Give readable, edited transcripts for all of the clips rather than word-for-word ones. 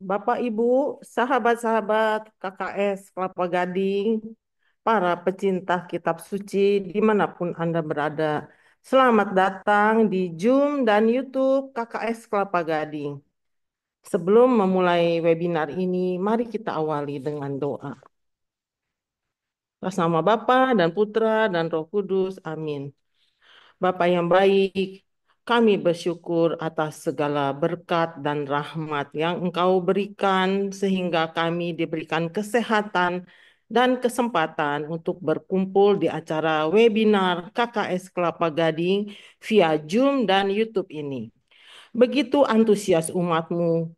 Bapak, Ibu, sahabat-sahabat KKS Kelapa Gading, para pecinta kitab suci dimanapun Anda berada. Selamat datang di Zoom dan YouTube KKS Kelapa Gading. Sebelum memulai webinar ini, mari kita awali dengan doa. Atas nama Bapa dan Putra dan Roh Kudus, amin. Bapa yang baik, kami bersyukur atas segala berkat dan rahmat yang Engkau berikan sehingga kami diberikan kesehatan dan kesempatan untuk berkumpul di acara webinar KKS Kelapa Gading via Zoom dan YouTube ini. Begitu antusias umatmu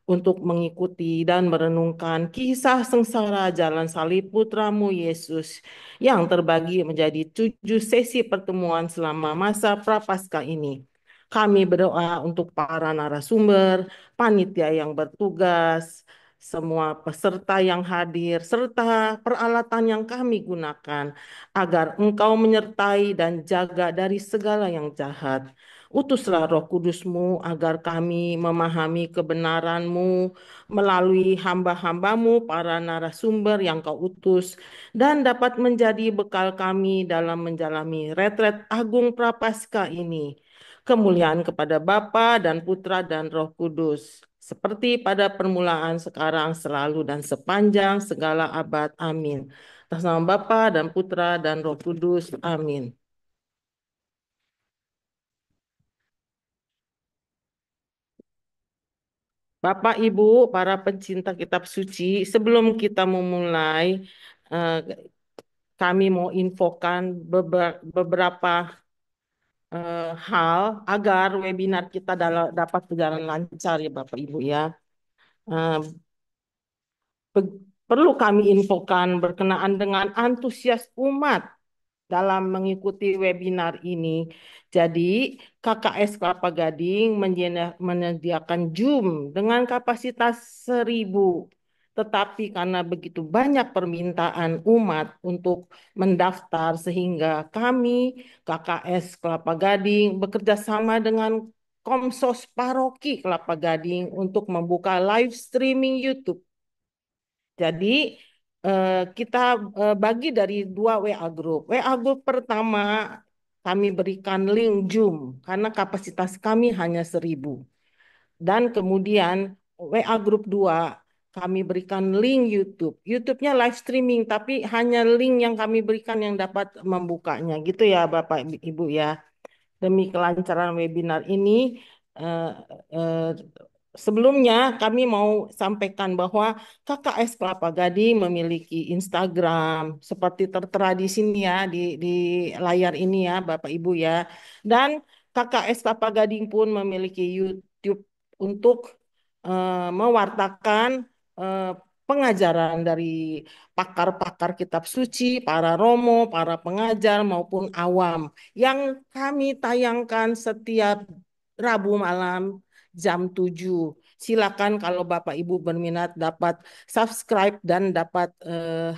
untuk mengikuti dan merenungkan kisah sengsara jalan salib putramu Yesus yang terbagi menjadi 7 sesi pertemuan selama masa Prapaskah ini. Kami berdoa untuk para narasumber, panitia yang bertugas, semua peserta yang hadir, serta peralatan yang kami gunakan, agar Engkau menyertai dan jaga dari segala yang jahat. Utuslah Roh Kudus-Mu agar kami memahami kebenaran-Mu melalui hamba-hambamu, para narasumber yang Kau utus, dan dapat menjadi bekal kami dalam menjalani retret Agung Prapaskah ini. Kemuliaan kepada Bapa dan Putra dan Roh Kudus, seperti pada permulaan, sekarang, selalu, dan sepanjang segala abad. Amin. Atas nama Bapa dan Putra dan Roh Kudus. Amin. Bapak, Ibu, para pencinta kitab suci, sebelum kita memulai, eh, kami mau infokan beberapa hal agar webinar kita dapat berjalan lancar ya Bapak Ibu ya. Eh, Perlu kami infokan berkenaan dengan antusias umat dalam mengikuti webinar ini. Jadi, KKS Kelapa Gading menyediakan Zoom dengan kapasitas 1.000. Tetapi karena begitu banyak permintaan umat untuk mendaftar, sehingga kami, KKS Kelapa Gading, bekerja sama dengan Komsos Paroki Kelapa Gading untuk membuka live streaming YouTube. Jadi kita bagi dari 2 WA group. WA group pertama kami berikan link Zoom karena kapasitas kami hanya 1.000. Dan kemudian WA group 2 kami berikan link YouTube. YouTube-nya live streaming tapi hanya link yang kami berikan yang dapat membukanya. Gitu ya Bapak Ibu ya. Demi kelancaran webinar ini, eh, eh, sebelumnya kami mau sampaikan bahwa KKS Kelapa Gading memiliki Instagram seperti tertera di sini ya, di layar ini ya Bapak Ibu ya. Dan KKS Kelapa Gading pun memiliki YouTube untuk mewartakan eh, pengajaran dari pakar-pakar kitab suci, para romo, para pengajar maupun awam yang kami tayangkan setiap Rabu malam jam 7. Silakan kalau Bapak Ibu berminat dapat subscribe dan dapat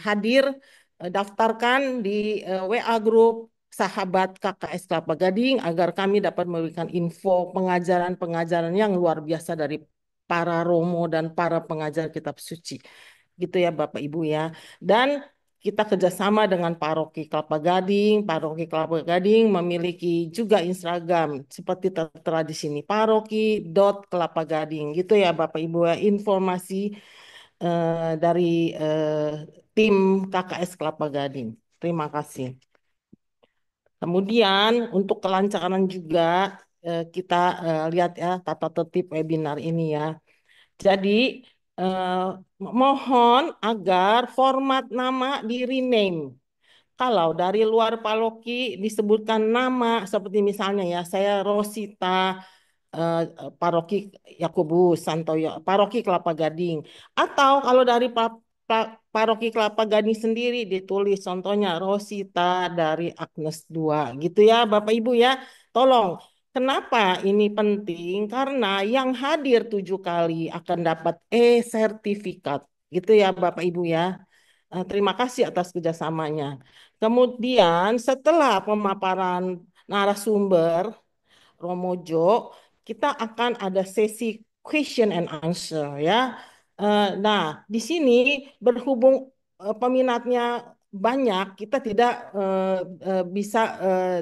hadir, daftarkan di WA Group sahabat KKS Kelapa Gading agar kami dapat memberikan info pengajaran-pengajaran yang luar biasa dari para romo dan para pengajar kitab suci. Gitu ya Bapak Ibu ya. Dan kita kerjasama dengan Paroki Kelapa Gading. Paroki Kelapa Gading memiliki juga Instagram seperti tertera di sini. Paroki.kelapa-gading. Gitu ya Bapak Ibu ya. Informasi dari tim KKS Kelapa Gading. Terima kasih. Kemudian untuk kelancaran juga kita lihat ya tata tertib webinar ini ya. Jadi eh, mohon agar format nama di rename. Kalau dari luar Paloki disebutkan nama seperti misalnya ya saya Rosita, eh, Paroki Yakobus Santoyo, Paroki Kelapa Gading. Atau kalau dari Paroki Kelapa Gading sendiri ditulis contohnya Rosita dari Agnes 2 gitu ya Bapak Ibu ya. Tolong. Kenapa ini penting? Karena yang hadir 7 kali akan dapat e-sertifikat. Gitu ya Bapak Ibu ya. Terima kasih atas kerjasamanya. Kemudian setelah pemaparan narasumber Romojo, kita akan ada sesi question and answer ya. Nah, di sini berhubung peminatnya banyak, kita tidak bisa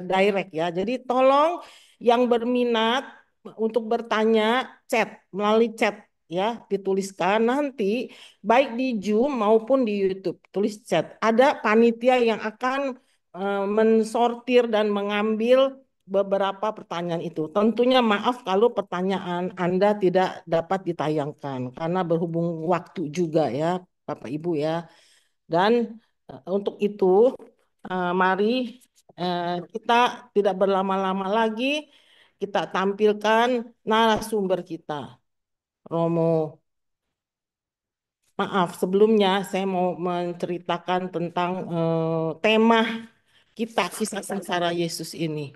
direct ya. Jadi tolong yang berminat untuk bertanya chat melalui chat ya, dituliskan nanti baik di Zoom maupun di YouTube, tulis chat. Ada panitia yang akan mensortir dan mengambil beberapa pertanyaan itu. Tentunya maaf kalau pertanyaan Anda tidak dapat ditayangkan karena berhubung waktu juga ya, Bapak Ibu ya. Dan untuk itu mari kita tidak berlama-lama lagi, kita tampilkan narasumber kita. Romo, maaf sebelumnya saya mau menceritakan tentang tema kita kisah sengsara Yesus ini.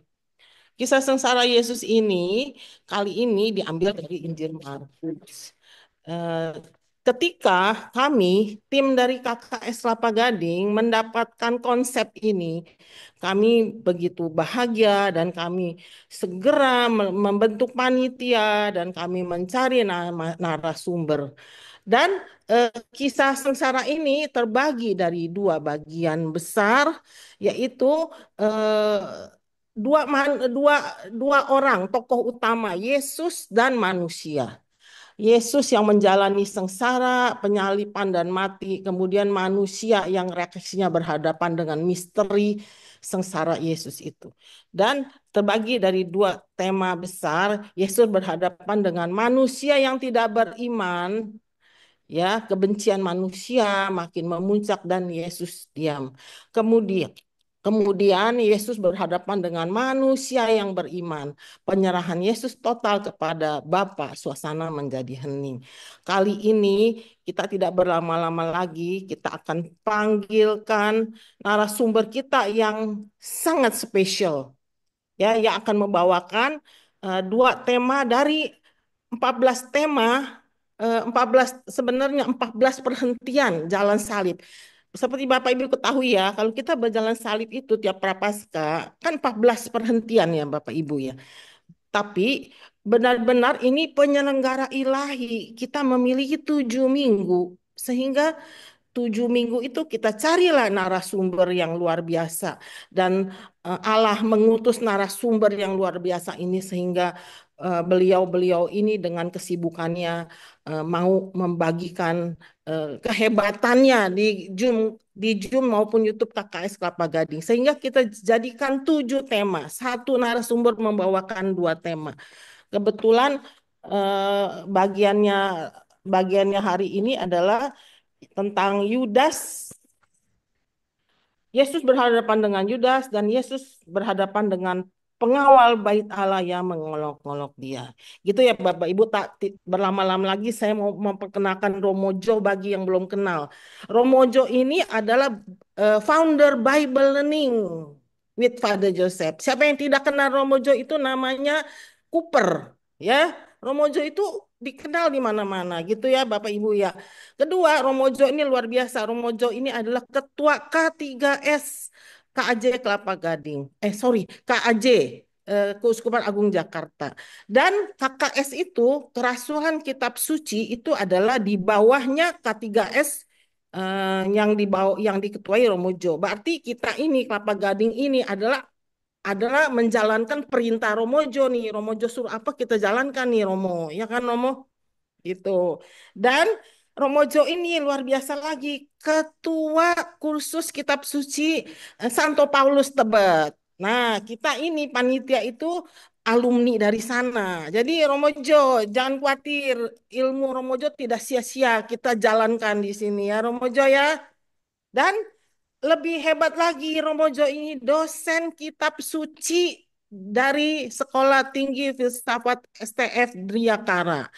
Kisah sengsara Yesus ini kali ini diambil dari Injil Markus. Eh, Ketika kami, tim dari KKS Kelapa Gading, mendapatkan konsep ini, kami begitu bahagia dan kami segera membentuk panitia dan kami mencari narasumber. Dan kisah sengsara ini terbagi dari dua bagian besar, yaitu eh, dua dua orang tokoh utama, Yesus dan manusia. Yesus yang menjalani sengsara, penyalipan dan mati, kemudian manusia yang reaksinya berhadapan dengan misteri sengsara Yesus itu. Dan terbagi dari dua tema besar, Yesus berhadapan dengan manusia yang tidak beriman, ya, kebencian manusia makin memuncak dan Yesus diam. Kemudian Kemudian Yesus berhadapan dengan manusia yang beriman. Penyerahan Yesus total kepada Bapa, suasana menjadi hening. Kali ini kita tidak berlama-lama lagi, kita akan panggilkan narasumber kita yang sangat spesial, ya, yang akan membawakan dua tema dari 14 tema, 14 sebenarnya 14 perhentian jalan salib. Seperti Bapak Ibu ketahui ya, kalau kita berjalan salib itu tiap Prapaskah kan 14 perhentian ya Bapak Ibu ya. Tapi benar-benar ini penyelenggara ilahi. Kita memiliki 7 minggu. Sehingga 7 minggu itu kita carilah narasumber yang luar biasa. Dan Allah mengutus narasumber yang luar biasa ini sehingga beliau-beliau ini dengan kesibukannya mau membagikan kehebatannya di Zoom maupun YouTube KKS Kelapa Gading. Sehingga kita jadikan 7 tema. Satu narasumber membawakan 2 tema. Kebetulan bagiannya bagiannya hari ini adalah tentang Yudas. Yesus berhadapan dengan Yudas dan Yesus berhadapan dengan pengawal bait Allah yang mengolok-olok dia. Gitu ya Bapak Ibu, tak berlama-lama lagi saya mau memperkenalkan Romojo bagi yang belum kenal. Romojo ini adalah founder Bible Learning with Father Joseph. Siapa yang tidak kenal Romojo itu namanya Cooper, ya. Romojo itu dikenal di mana-mana gitu ya Bapak Ibu ya. Kedua, Romojo ini luar biasa. Romojo ini adalah ketua K3S KAJ Kelapa Gading. Sorry, KAJ Keuskupan Agung Jakarta. Dan KKS itu, Kerasuhan Kitab Suci itu adalah di bawahnya K3S yang diketuai Romojo. Berarti kita ini Kelapa Gading ini adalah menjalankan perintah Romojo nih. Romojo suruh apa kita jalankan nih Romo. Ya kan Romo? Gitu. Dan Romojo ini luar biasa lagi, ketua kursus kitab suci Santo Paulus Tebet. Nah, kita ini panitia itu alumni dari sana. Jadi Romojo, jangan khawatir, ilmu Romojo tidak sia-sia kita jalankan di sini ya Romojo ya. Dan lebih hebat lagi, Romojo ini dosen kitab suci dari Sekolah Tinggi Filsafat STF Driakara.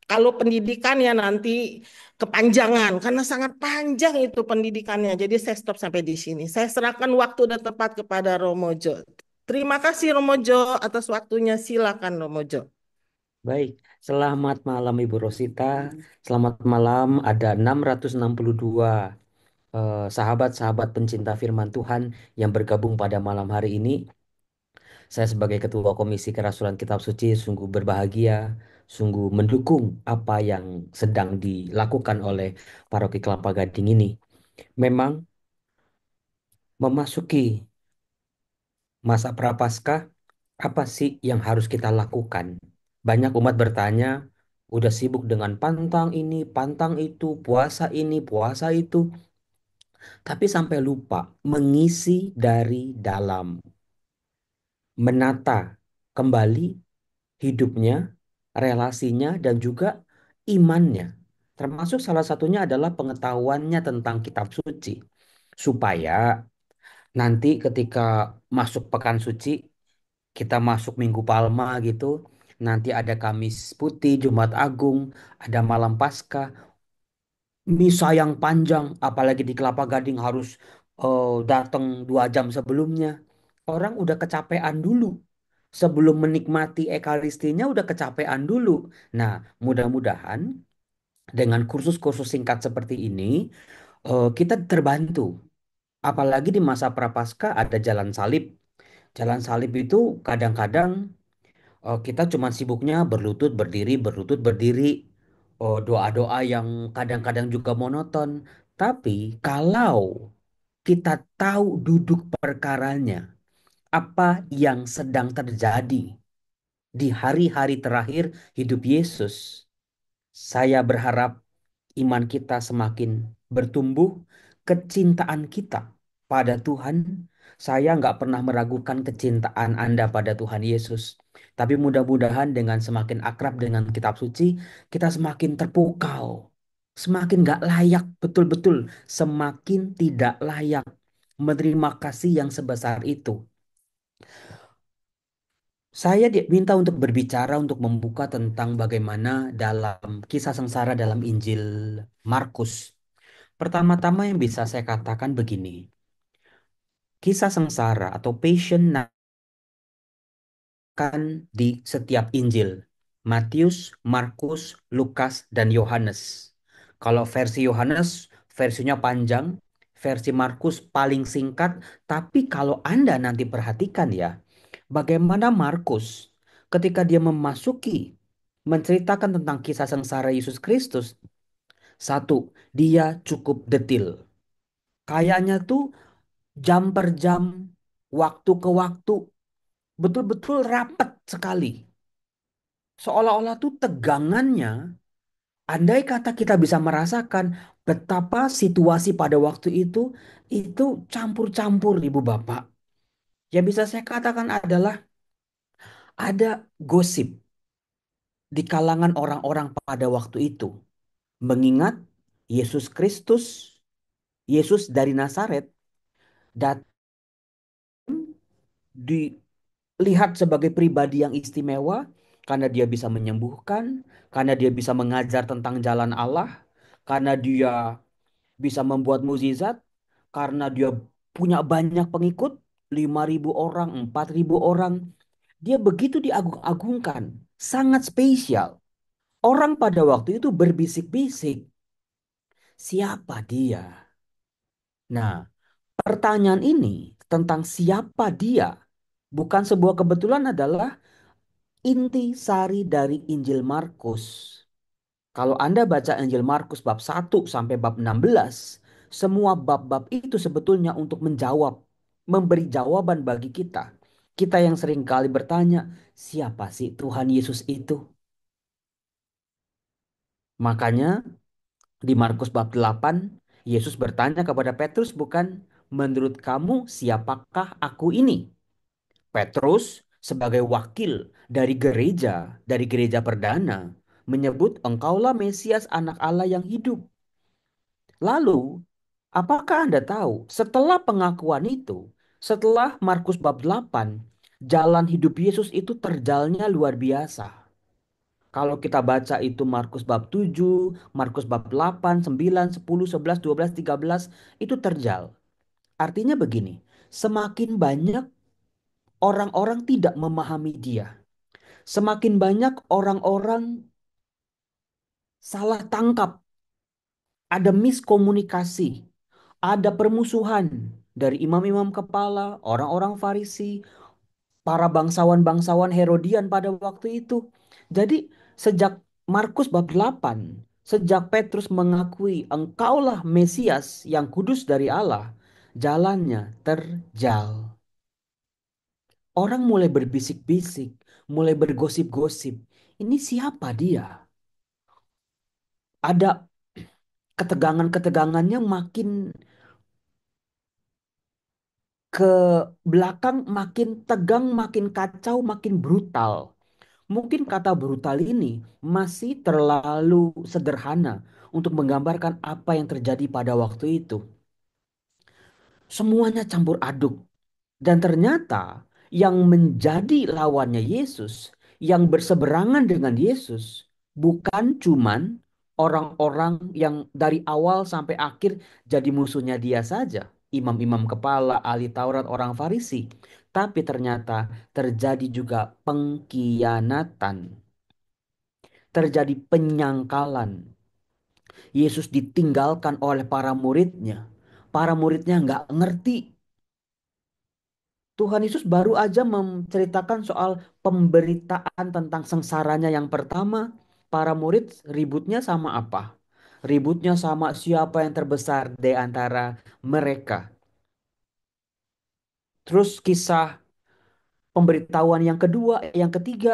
Kalau pendidikannya nanti kepanjangan, karena sangat panjang itu pendidikannya. Jadi saya stop sampai di sini. Saya serahkan waktu dan tempat kepada Romojo. Terima kasih Romojo atas waktunya. Silakan Romojo. Baik, selamat malam Ibu Rosita. Selamat malam, ada 662 sahabat-sahabat pencinta firman Tuhan yang bergabung pada malam hari ini. Saya sebagai Ketua Komisi Kerasulan Kitab Suci sungguh berbahagia sungguh mendukung apa yang sedang dilakukan oleh Paroki Kelapa Gading ini. Memang memasuki masa Prapaskah, apa sih yang harus kita lakukan? Banyak umat bertanya, udah sibuk dengan pantang ini, pantang itu, puasa ini, puasa itu, tapi sampai lupa mengisi dari dalam, menata kembali hidupnya, relasinya, dan juga imannya. Termasuk salah satunya adalah pengetahuannya tentang kitab suci. Supaya nanti ketika masuk pekan suci, kita masuk Minggu Palma gitu, nanti ada Kamis Putih, Jumat Agung, ada Malam Paskah, misa yang panjang, apalagi di Kelapa Gading harus datang 2 jam sebelumnya. Orang udah kecapean dulu. Sebelum menikmati Ekaristinya udah kecapean dulu. Nah, mudah-mudahan dengan kursus-kursus singkat seperti ini, kita terbantu. Apalagi di masa Prapaskah ada jalan salib. Jalan salib itu kadang-kadang kita cuma sibuknya berlutut, berdiri, berlutut, berdiri. Oh, doa-doa yang kadang-kadang juga monoton. Tapi kalau kita tahu duduk perkaranya, apa yang sedang terjadi di hari-hari terakhir hidup Yesus, saya berharap iman kita semakin bertumbuh, kecintaan kita pada Tuhan. Saya nggak pernah meragukan kecintaan Anda pada Tuhan Yesus. Tapi mudah-mudahan dengan semakin akrab dengan kitab suci, kita semakin terpukau. Semakin nggak layak, betul-betul semakin tidak layak menerima kasih yang sebesar itu. Saya diminta untuk berbicara untuk membuka tentang bagaimana dalam kisah sengsara dalam Injil Markus. Pertama-tama yang bisa saya katakan begini, kisah sengsara atau passion kan di setiap Injil. Matius, Markus, Lukas, dan Yohanes. Kalau versi Yohanes, versinya panjang, versi Markus paling singkat, tapi kalau Anda nanti perhatikan ya, bagaimana Markus ketika dia memasuki menceritakan tentang kisah sengsara Yesus Kristus, satu, dia cukup detil. Kayaknya tuh jam per jam, waktu ke waktu, betul-betul rapat sekali. Seolah-olah tuh tegangannya, andai kata kita bisa merasakan betapa situasi pada waktu itu campur-campur Ibu Bapak. Yang bisa saya katakan adalah ada gosip di kalangan orang-orang pada waktu itu. Mengingat Yesus Kristus, Yesus dari Nazaret, datang dilihat sebagai pribadi yang istimewa karena dia bisa menyembuhkan, karena dia bisa mengajar tentang jalan Allah, karena dia bisa membuat mukjizat, karena dia punya banyak pengikut, 5.000 orang, 4.000 orang. Dia begitu diagung-agungkan, sangat spesial. Orang pada waktu itu berbisik-bisik, siapa dia? Nah, pertanyaan ini tentang siapa dia bukan sebuah kebetulan adalah inti sari dari Injil Markus. Kalau Anda baca Injil Markus bab 1 sampai bab 16, semua bab-bab itu sebetulnya untuk menjawab, memberi jawaban bagi kita. Kita yang seringkali bertanya, siapa sih Tuhan Yesus itu? Makanya di Markus bab 8, Yesus bertanya kepada Petrus bukan, menurut kamu siapakah aku ini? Petrus sebagai wakil dari gereja perdana, menyebut engkaulah Mesias anak Allah yang hidup. Lalu, apakah Anda tahu setelah pengakuan itu, setelah Markus bab 8, jalan hidup Yesus itu terjalnya luar biasa. Kalau kita baca itu Markus bab 7, Markus bab 8, 9, 10, 11, 12, 13, itu terjal. Artinya begini, semakin banyak orang-orang tidak memahami dia. Semakin banyak orang-orang salah tangkap, ada miskomunikasi, ada permusuhan dari imam-imam kepala, orang-orang Farisi, para bangsawan-bangsawan Herodian pada waktu itu. Jadi sejak Markus bab 8, sejak Petrus mengakui engkaulah Mesias yang kudus dari Allah, jalannya terjal. Orang mulai berbisik-bisik, mulai bergosip-gosip. Ini siapa dia? Ada ketegangan-ketegangannya makin ke belakang, makin tegang, makin kacau, makin brutal. Mungkin kata brutal ini masih terlalu sederhana untuk menggambarkan apa yang terjadi pada waktu itu. Semuanya campur aduk. Dan ternyata yang menjadi lawannya Yesus, yang berseberangan dengan Yesus, bukan cuman orang-orang yang dari awal sampai akhir jadi musuhnya dia saja. Imam-imam kepala, ahli Taurat, orang Farisi. Tapi ternyata terjadi juga pengkhianatan. Terjadi penyangkalan. Yesus ditinggalkan oleh para muridnya. Para muridnya nggak ngerti. Tuhan Yesus baru aja menceritakan soal pemberitaan tentang sengsaranya yang pertama. Para murid ributnya sama apa? Ributnya sama siapa yang terbesar di antara mereka. Terus kisah pemberitahuan yang kedua, yang ketiga,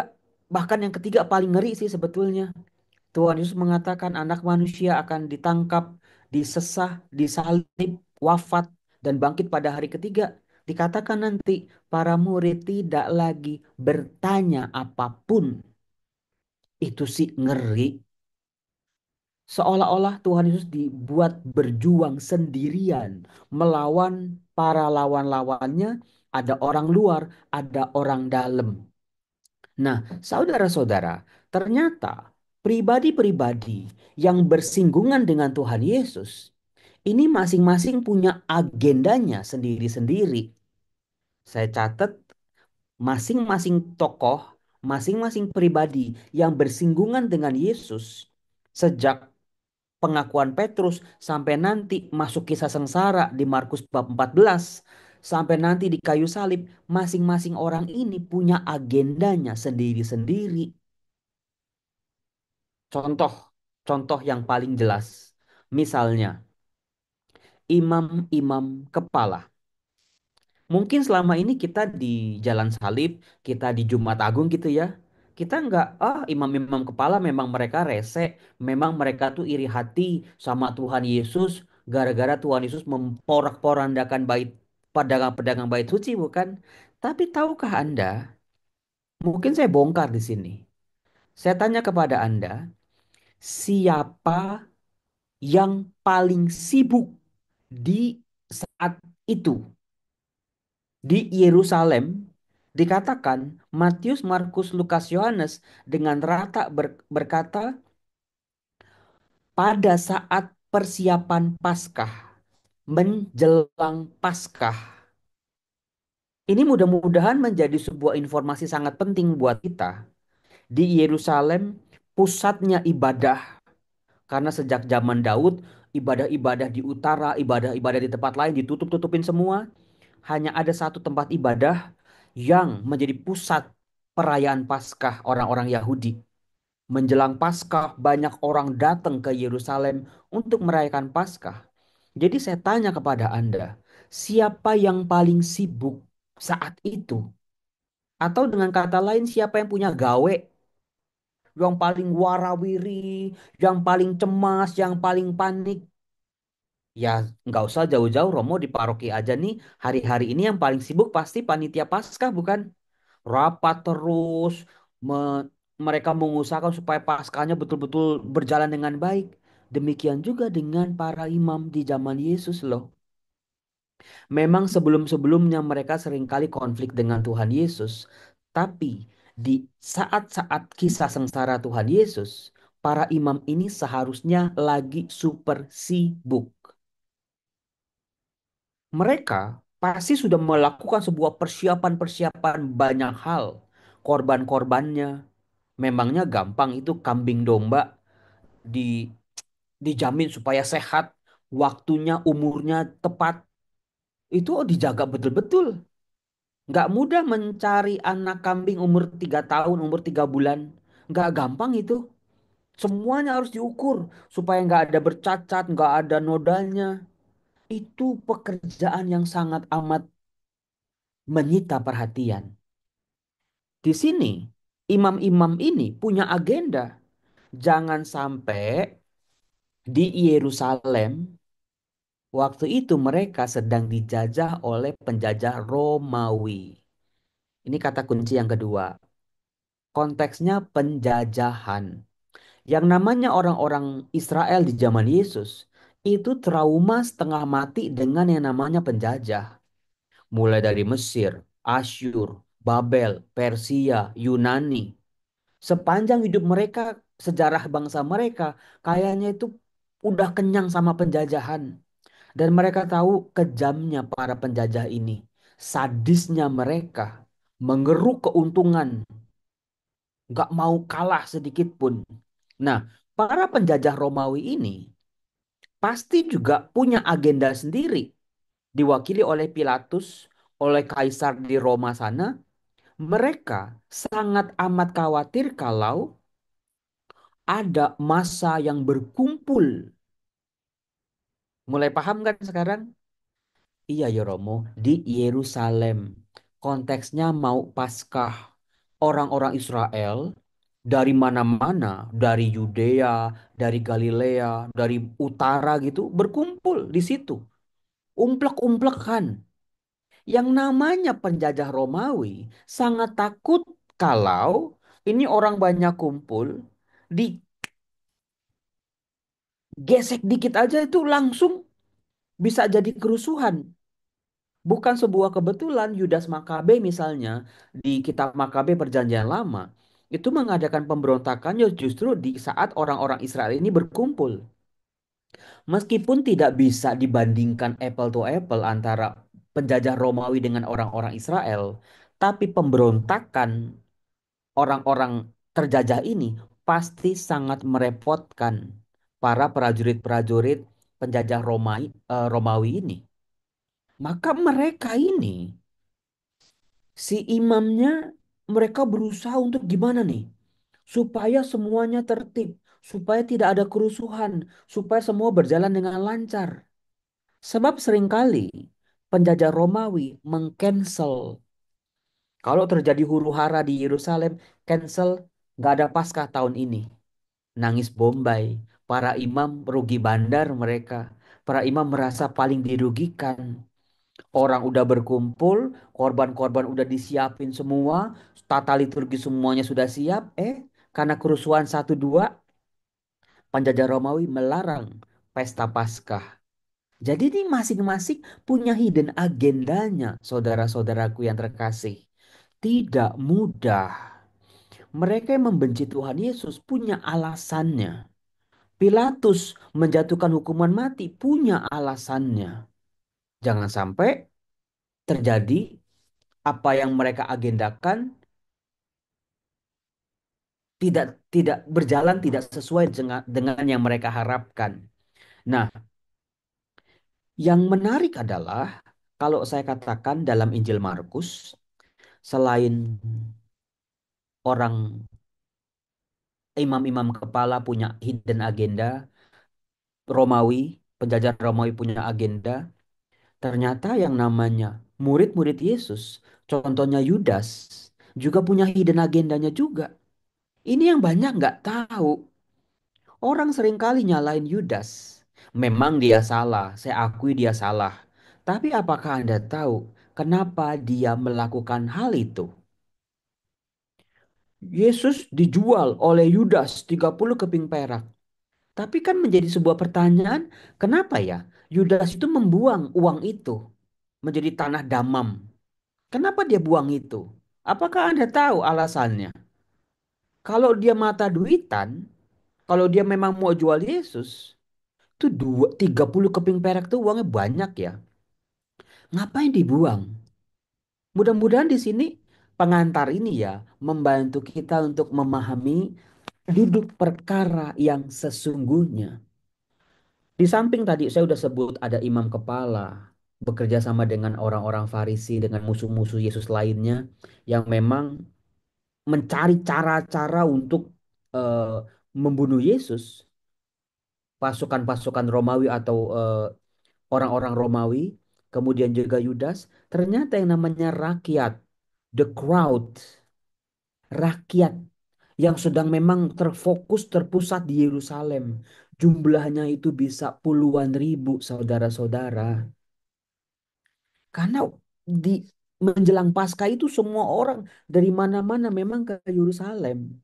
bahkan yang ketiga paling ngeri sih sebetulnya. Tuhan Yesus mengatakan anak manusia akan ditangkap, disesah, disalib, wafat, dan bangkit pada hari ketiga. Dikatakan nanti para murid tidak lagi bertanya apapun. Itu sih ngeri. Seolah-olah Tuhan Yesus dibuat berjuang sendirian melawan para lawan-lawannya. Ada orang luar, ada orang dalam. Nah, saudara-saudara, ternyata pribadi-pribadi yang bersinggungan dengan Tuhan Yesus ini masing-masing punya agendanya sendiri-sendiri. Saya catat masing-masing tokoh, masing-masing pribadi yang bersinggungan dengan Yesus sejak pengakuan Petrus sampai nanti masuk kisah sengsara di Markus bab 14 sampai nanti di kayu salib, masing-masing orang ini punya agendanya sendiri-sendiri. Contoh, contoh yang paling jelas. Misalnya, imam-imam kepala. Mungkin selama ini kita di Jalan Salib, kita di Jumat Agung gitu ya. Kita nggak, imam-imam kepala memang mereka rese, memang mereka tuh iri hati sama Tuhan Yesus, gara-gara Tuhan Yesus memporak-porandakan bait pedagang-pedagang bait suci, bukan? Tapi tahukah Anda, mungkin saya bongkar di sini. Saya tanya kepada Anda, siapa yang paling sibuk di saat itu di Yerusalem, dikatakan Matius, Markus, Lukas, Yohanes dengan rata berkata pada saat persiapan Paskah, menjelang Paskah. Ini mudah-mudahan menjadi sebuah informasi sangat penting buat kita. Di Yerusalem, pusatnya ibadah. Karena sejak zaman Daud, ibadah-ibadah di utara, ibadah-ibadah di tempat lain ditutup-tutupin semua. Hanya ada satu tempat ibadah yang menjadi pusat perayaan Paskah orang-orang Yahudi. Menjelang Paskah, banyak orang datang ke Yerusalem untuk merayakan Paskah. Jadi saya tanya kepada Anda, siapa yang paling sibuk saat itu? Atau dengan kata lain, siapa yang punya gawe, yang paling warawiri, yang paling cemas, yang paling panik? Ya, nggak usah jauh-jauh, Romo di paroki aja nih. Hari-hari ini yang paling sibuk pasti panitia Paskah, bukan? Rapat terus, me- mereka mengusahakan supaya Paskahnya betul-betul berjalan dengan baik. Demikian juga dengan para imam di zaman Yesus loh. Memang sebelum-sebelumnya mereka seringkali konflik dengan Tuhan Yesus. Tapi di saat-saat kisah sengsara Tuhan Yesus, para imam ini seharusnya lagi super sibuk. Mereka pasti sudah melakukan sebuah persiapan-persiapan banyak hal. Korban-korbannya, memangnya gampang itu kambing domba di dijamin supaya sehat, waktunya, umurnya tepat. Itu dijaga betul-betul. Nggak mudah mencari anak kambing umur 3 tahun, umur 3 bulan. Nggak gampang itu. Semuanya harus diukur supaya nggak ada bercacat, nggak ada nodanya. Itu pekerjaan yang sangat amat menyita perhatian. Di sini, imam-imam ini punya agenda. Jangan sampai di Yerusalem, waktu itu mereka sedang dijajah oleh penjajah Romawi. Ini kata kunci yang kedua. Konteksnya penjajahan. Yang namanya orang-orang Israel di zaman Yesus itu trauma setengah mati dengan yang namanya penjajah. Mulai dari Mesir, Asyur, Babel, Persia, Yunani. Sepanjang hidup mereka, sejarah bangsa mereka kayaknya itu udah kenyang sama penjajahan. Dan mereka tahu kejamnya para penjajah ini. Sadisnya mereka mengeruk keuntungan, nggak mau kalah sedikit pun. Nah, para penjajah Romawi ini pasti juga punya agenda sendiri, diwakili oleh Pilatus, oleh kaisar di Roma sana. Mereka sangat amat khawatir kalau ada massa yang berkumpul. Mulai paham kan sekarang? Iya ya Romo, di Yerusalem. Konteksnya mau Paskah. Orang-orang Israel dari mana-mana, dari Yudea, dari Galilea, dari utara gitu, berkumpul di situ. Umplek-umplekan. Yang namanya penjajah Romawi sangat takut kalau ini orang banyak kumpul, digesek dikit aja itu langsung bisa jadi kerusuhan. Bukan sebuah kebetulan Yudas Makabe misalnya di kitab Makabe Perjanjian Lama itu mengadakan pemberontakannya justru di saat orang-orang Israel ini berkumpul. Meskipun tidak bisa dibandingkan apple to apple antara penjajah Romawi dengan orang-orang Israel, tapi pemberontakan orang-orang terjajah ini pasti sangat merepotkan para prajurit-prajurit penjajah Romawi ini. Maka mereka ini si imamnya mereka berusaha untuk gimana nih? Supaya semuanya tertib, supaya tidak ada kerusuhan, supaya semua berjalan dengan lancar. Sebab seringkali penjajah Romawi mengcancel. Kalau terjadi huru-hara di Yerusalem, cancel, nggak ada Paskah tahun ini. Nangis Bombay, para imam rugi bandar mereka. Para imam merasa paling dirugikan. Orang udah berkumpul, korban-korban udah disiapin semua, tata liturgi semuanya sudah siap. Karena kerusuhan satu dua, penjajah Romawi melarang pesta Paskah. Jadi ini masing-masing punya hidden agendanya, saudara-saudaraku yang terkasih. Tidak mudah. Mereka yang membenci Tuhan Yesus punya alasannya. Pilatus menjatuhkan hukuman mati punya alasannya. Jangan sampai terjadi apa yang mereka agendakan tidak tidak berjalan tidak sesuai dengan yang mereka harapkan. Nah, yang menarik adalah kalau saya katakan dalam Injil Markus, selain orang imam-imam kepala punya hidden agenda, Romawi, penjajah Romawi punya agenda, ternyata yang namanya murid-murid Yesus, contohnya Yudas, juga punya hidden agendanya juga. Ini yang banyak nggak tahu. Orang seringkali nyalain Yudas. Memang dia salah, saya akui dia salah. Tapi apakah Anda tahu kenapa dia melakukan hal itu? Yesus dijual oleh Yudas 30 keping perak. Tapi kan menjadi sebuah pertanyaan, kenapa ya Yudas itu membuang uang itu menjadi tanah damam? Kenapa dia buang itu? Apakah Anda tahu alasannya? Kalau dia mata duitan, kalau dia memang mau jual Yesus, itu 30 keping perak tuh uangnya banyak ya. Ngapain dibuang? Mudah-mudahan di sini pengantar ini ya membantu kita untuk memahami duduk perkara yang sesungguhnya. Di samping tadi saya udah sebut ada imam kepala. bekerja sama dengan orang-orang Farisi, dengan musuh-musuh Yesus lainnya yang memang mencari cara-cara untuk eh, membunuh Yesus. Pasukan-pasukan Romawi atau orang-orang Romawi, kemudian juga Yudas, ternyata yang namanya rakyat, the crowd, rakyat yang sedang memang terfokus, terpusat di Yerusalem. Jumlahnya itu bisa puluhan ribu, saudara-saudara. Karena di menjelang Paskah itu semua orang dari mana-mana memang ke Yerusalem.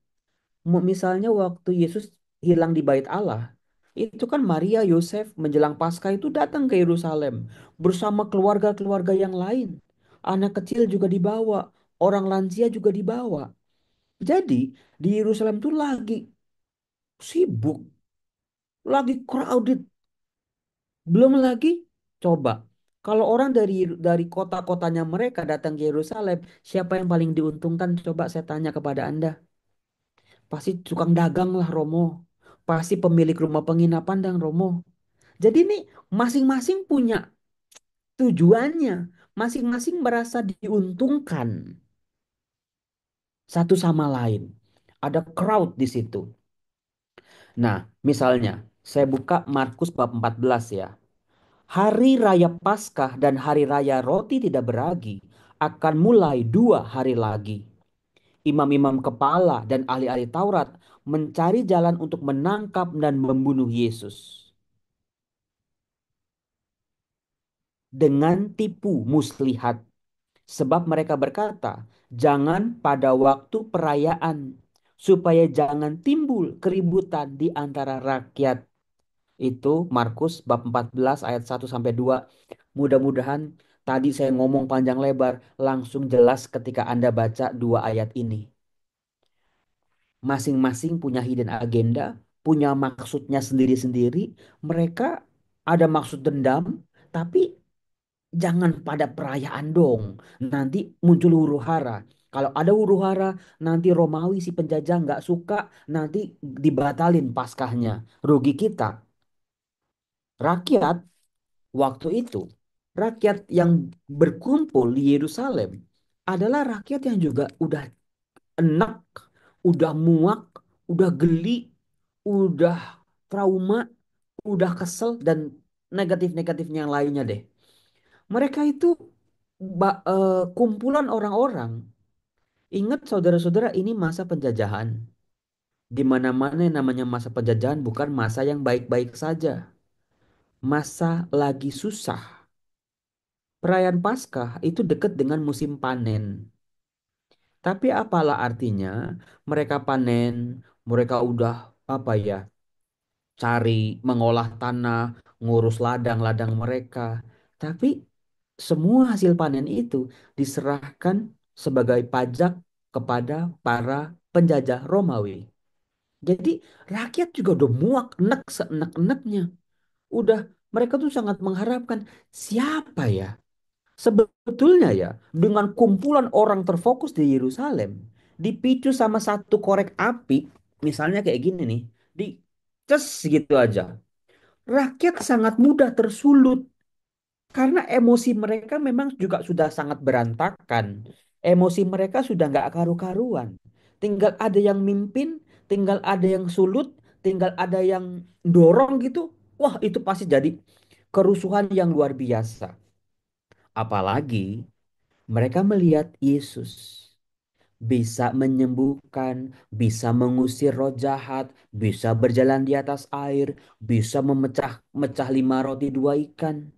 Misalnya waktu Yesus hilang di Bait Allah, itu kan Maria, Yosef menjelang Paskah itu datang ke Yerusalem bersama keluarga-keluarga yang lain. Anak kecil juga dibawa, orang lansia juga dibawa. Jadi di Yerusalem tuh lagi sibuk, lagi crowded. Belum lagi coba kalau orang dari kota-kotanya mereka datang ke Yerusalem, siapa yang paling diuntungkan? Coba saya tanya kepada Anda. Pasti tukang dagang lah Romo. Pasti pemilik rumah penginapan dan Romo. Jadi nih masing-masing punya tujuannya. Masing-masing merasa diuntungkan satu sama lain. Ada crowd di situ. Nah, misalnya saya buka Markus bab 14 ya. Hari Raya Paskah dan Hari Raya Roti Tidak Beragi akan mulai 2 hari lagi. Imam-imam kepala dan ahli-ahli Taurat mencari jalan untuk menangkap dan membunuh Yesus dengan tipu muslihat. Sebab mereka berkata, jangan pada waktu perayaan, supaya jangan timbul keributan di antara rakyat. Itu Markus bab 14 ayat 1-2. Mudah-mudahan tadi saya ngomong panjang lebar langsung jelas ketika Anda baca 2 ayat ini. Masing-masing punya hidden agenda, punya maksudnya sendiri-sendiri. Mereka ada maksud dendam, tapi jangan pada perayaan dong. Nanti muncul huru-hara. Kalau ada huru-hara, nanti Romawi si penjajah nggak suka, nanti dibatalin Paskahnya. Rugi kita. Rakyat waktu itu, rakyat yang berkumpul di Yerusalem adalah rakyat yang juga udah enak, udah muak, udah geli, udah trauma, udah kesel dan negatif-negatifnya yang lainnya deh. Mereka itu kumpulan orang-orang. Ingat saudara-saudara ini masa penjajahan. Di mana-mana yang namanya masa penjajahan bukan masa yang baik-baik saja. Masa lagi susah. Perayaan Paskah itu dekat dengan musim panen. Tapi apalah artinya mereka panen, mereka udah apa ya, cari mengolah tanah, ngurus ladang-ladang mereka. Tapi semua hasil panen itu diserahkan sebagai pajak kepada para penjajah Romawi. Jadi rakyat juga udah muak, enek seenak-enaknya. Udah mereka tuh sangat mengharapkan siapa ya? Sebetulnya ya, dengan kumpulan orang terfokus di Yerusalem, dipicu sama satu korek api, misalnya kayak gini nih, di ces gitu aja. Rakyat sangat mudah tersulut karena emosi mereka memang juga sudah sangat berantakan. Emosi mereka sudah nggak karu-karuan. Tinggal ada yang mimpin, tinggal ada yang sulut, tinggal ada yang dorong gitu. Wah, itu pasti jadi kerusuhan yang luar biasa. Apalagi mereka melihat Yesus bisa menyembuhkan, bisa mengusir roh jahat, bisa berjalan di atas air, bisa memecah 5 roti 2 ikan,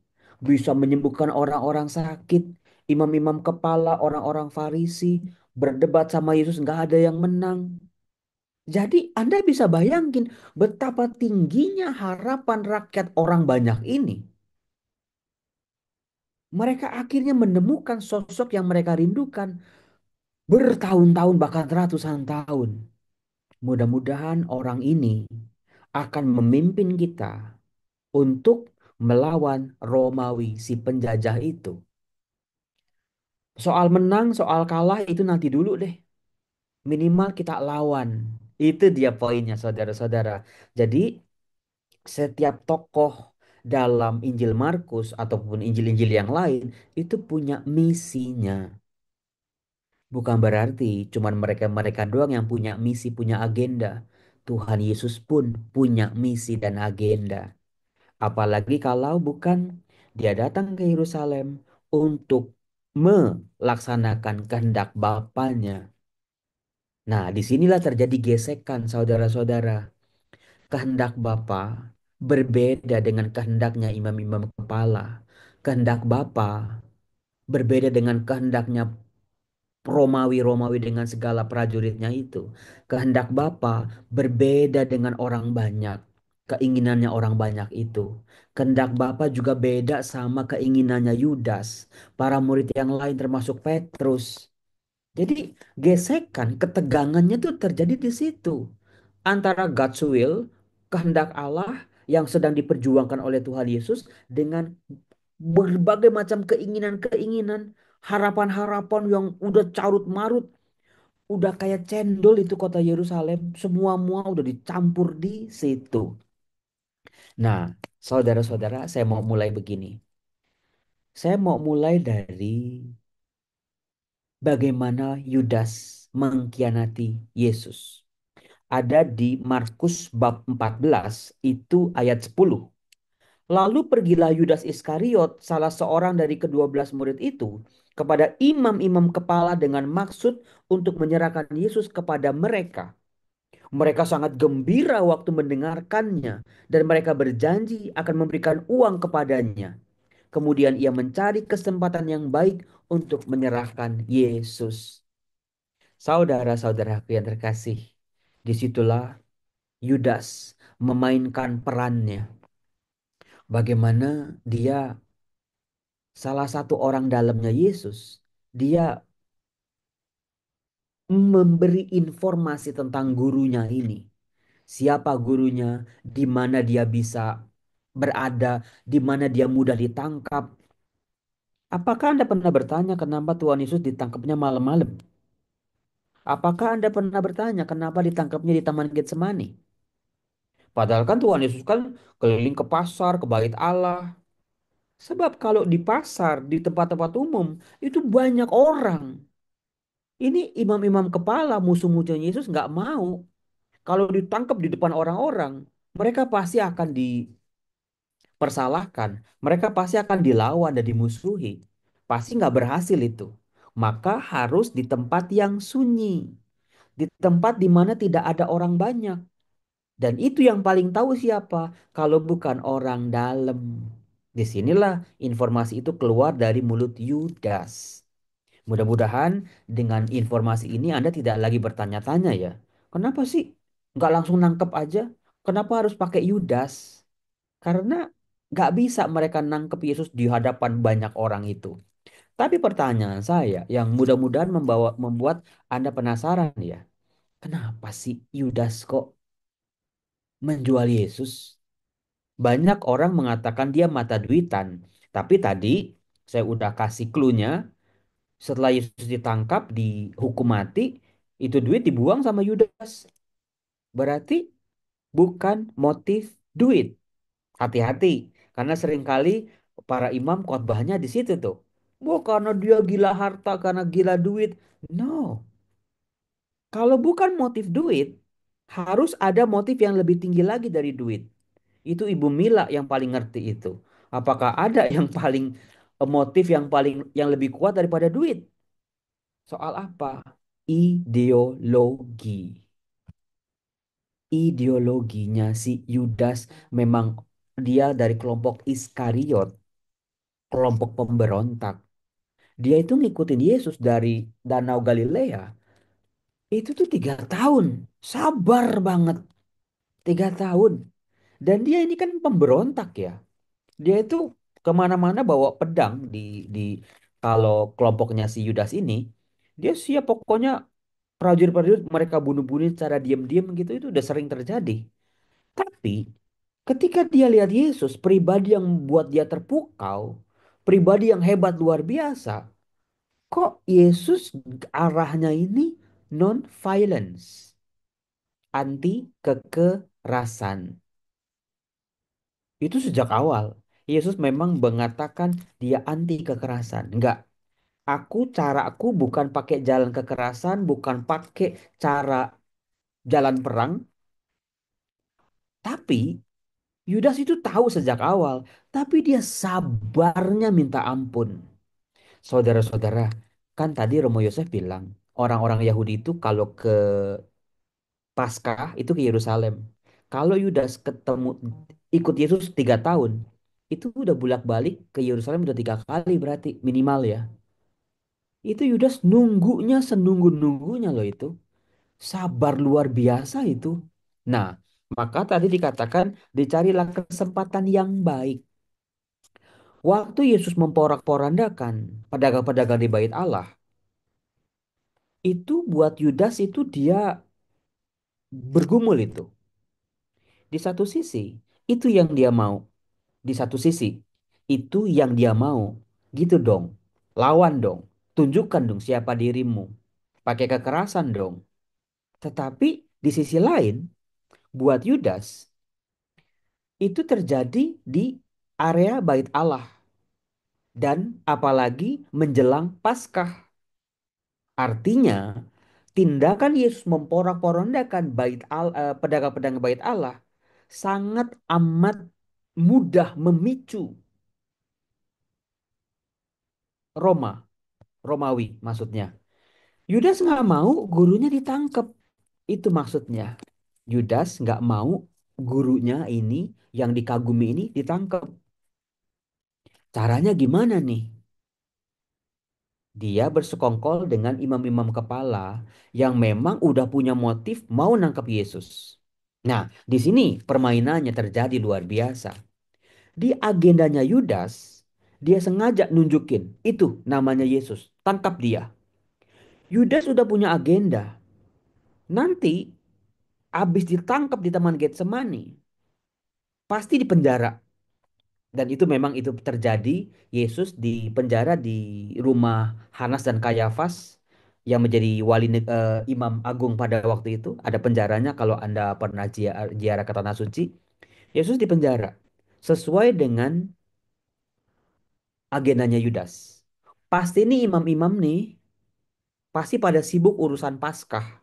bisa menyembuhkan orang-orang sakit, imam-imam kepala, orang-orang Farisi berdebat sama Yesus nggak ada yang menang. Jadi Anda bisa bayangin betapa tingginya harapan rakyat orang banyak ini. Mereka akhirnya menemukan sosok yang mereka rindukan bertahun-tahun bahkan ratusan tahun. Mudah-mudahan orang ini akan memimpin kita untuk melawan Romawi si penjajah itu. Soal menang, soal kalah itu nanti dulu deh. Minimal kita lawan. Itu dia poinnya saudara-saudara. Jadi setiap tokoh dalam Injil Markus ataupun Injil-Injil yang lain itu punya misinya. Bukan berarti cuman mereka-mereka doang yang punya misi, punya agenda. Tuhan Yesus pun punya misi dan agenda. Apalagi kalau bukan dia datang ke Yerusalem untuk melaksanakan kehendak Bapaknya. Nah, disinilah terjadi gesekan saudara-saudara. Kehendak Bapa berbeda dengan kehendaknya imam-imam kepala. Kehendak Bapa berbeda dengan kehendaknya Romawi-Romawi dengan segala prajuritnya itu. Kehendak Bapa berbeda dengan orang banyak. Keinginannya orang banyak itu. Kehendak Bapa juga beda sama keinginannya Yudas. Para murid yang lain termasuk Petrus. Jadi gesekan, ketegangannya tuh terjadi di situ. Antara God's will, kehendak Allah yang sedang diperjuangkan oleh Tuhan Yesus dengan berbagai macam keinginan-keinginan, harapan-harapan yang udah carut marut, udah kayak cendol itu kota Yerusalem, semua-mua udah dicampur di situ. Nah, saudara-saudara, saya mau mulai begini. Saya mau mulai dari bagaimana Yudas mengkhianati Yesus. Ada di Markus bab 14 itu ayat 10. Lalu pergilah Yudas Iskariot, salah seorang dari kedua belas murid itu, kepada imam-imam kepala dengan maksud untuk menyerahkan Yesus kepada mereka. Mereka sangat gembira waktu mendengarkannya, dan mereka berjanji akan memberikan uang kepadanya. Kemudian ia mencari kesempatan yang baik untuk menyerahkan Yesus. Saudara-saudaraku yang terkasih, disitulah Yudas memainkan perannya. Bagaimana dia salah satu orang dalamnya Yesus, dia memberi informasi tentang gurunya ini. Siapa gurunya, di mana dia bisa berada, di mana dia mudah ditangkap. Apakah Anda pernah bertanya kenapa Tuhan Yesus ditangkapnya malam-malam? Apakah Anda pernah bertanya kenapa ditangkapnya di Taman Getsemani? Padahal kan Tuhan Yesus kan keliling ke pasar, ke bait Allah. Sebab kalau di pasar, di tempat-tempat umum, itu banyak orang. Ini imam-imam kepala musuh-musuhnya Yesus nggak mau. Kalau ditangkap di depan orang-orang, mereka pasti akan dipersalahkan. Mereka pasti akan dilawan dan dimusuhi. Pasti nggak berhasil itu. Maka harus di tempat yang sunyi. Di tempat di mana tidak ada orang banyak. Dan itu yang paling tahu siapa? Kalau bukan orang dalam. Disinilah informasi itu keluar dari mulut Yudas. Mudah-mudahan dengan informasi ini Anda tidak lagi bertanya-tanya ya. Kenapa sih nggak langsung nangkep aja? Kenapa harus pakai Yudas? Karena nggak bisa mereka nangkep Yesus di hadapan banyak orang itu. Tapi pertanyaan saya yang mudah-mudahan membuat Anda penasaran ya. Kenapa sih Yudas kok menjual Yesus? Banyak orang mengatakan dia mata duitan. Tapi tadi saya udah kasih clue-nya. Setelah Yesus ditangkap, dihukum mati, itu duit dibuang sama Yudas. Berarti bukan motif duit. Hati-hati, karena seringkali para imam khotbahnya di situ tuh. Wah, karena dia gila harta, karena gila duit. No, kalau bukan motif duit, harus ada motif yang lebih tinggi lagi dari duit. Itu Ibu Mila yang paling ngerti itu. Apakah ada yang paling motif yang lebih kuat daripada duit? Soal apa? Ideologi. Ideologinya si Yudas memang dia dari kelompok Iskariot, kelompok pemberontak. Dia itu ngikutin Yesus dari Danau Galilea. Itu tuh 3 tahun. Sabar banget. 3 tahun. Dan dia ini kan pemberontak ya. Dia itu kemana-mana bawa pedang di kalau kelompoknya si Yudas ini. Dia siap pokoknya prajurit-prajurit mereka bunuh-bunuh secara diam-diam gitu itu udah sering terjadi. Tapi ketika dia lihat Yesus, pribadi yang membuat dia terpukau, pribadi yang hebat luar biasa, kok Yesus arahnya ini non-violence, anti kekerasan. Itu sejak awal. Yesus memang mengatakan dia anti kekerasan. Enggak, caraku bukan pakai jalan kekerasan, bukan pakai cara jalan perang, tapi Yudas itu tahu sejak awal, tapi dia sabarnya minta ampun. Saudara-saudara, kan tadi Romo Yosef bilang, orang-orang Yahudi itu kalau ke Paskah itu ke Yerusalem. Kalau Yudas ketemu ikut Yesus 3 tahun, itu udah bolak-balik ke Yerusalem udah 3 kali berarti minimal ya. Itu Yudas nunggunya senunggu-nunggunya loh itu. Sabar luar biasa itu. Nah, maka tadi dikatakan dicarilah kesempatan yang baik. Waktu Yesus memporak-porandakan pedagang-pedagang di bait Allah, itu buat Yudas itu dia bergumul itu. Di satu sisi, itu yang dia mau. Di satu sisi, itu yang dia mau. Gitu dong. Lawan dong. Tunjukkan dong siapa dirimu. Pakai kekerasan dong. Tetapi di sisi lain, buat Yudas, itu terjadi di area bait Allah. Dan apalagi menjelang Paskah. Artinya, tindakan Yesus memporak-porandakan pedagang-pedagang bait Allah sangat amat mudah memicu Roma, Romawi maksudnya. Yudas nggak mau gurunya ditangkap. Itu maksudnya. Yudas nggak mau gurunya ini yang dikagumi ini ditangkap. Caranya gimana nih? Dia bersekongkol dengan imam-imam kepala yang memang udah punya motif mau nangkap Yesus. Nah, di sini permainannya terjadi luar biasa. Di agendanya Yudas, dia sengaja nunjukin itu namanya Yesus. Tangkap dia. Yudas udah punya agenda. Nanti abis ditangkap di Taman Getsemani, pasti dipenjara. Dan itu memang itu terjadi. Yesus dipenjara di rumah Hanas dan Kayafas yang menjadi imam agung pada waktu itu. Ada penjaranya kalau Anda pernah ziarah ke Tanah Suci. Yesus dipenjara sesuai dengan agendanya Yudas. Pasti nih imam-imam nih pasti pada sibuk urusan Paskah.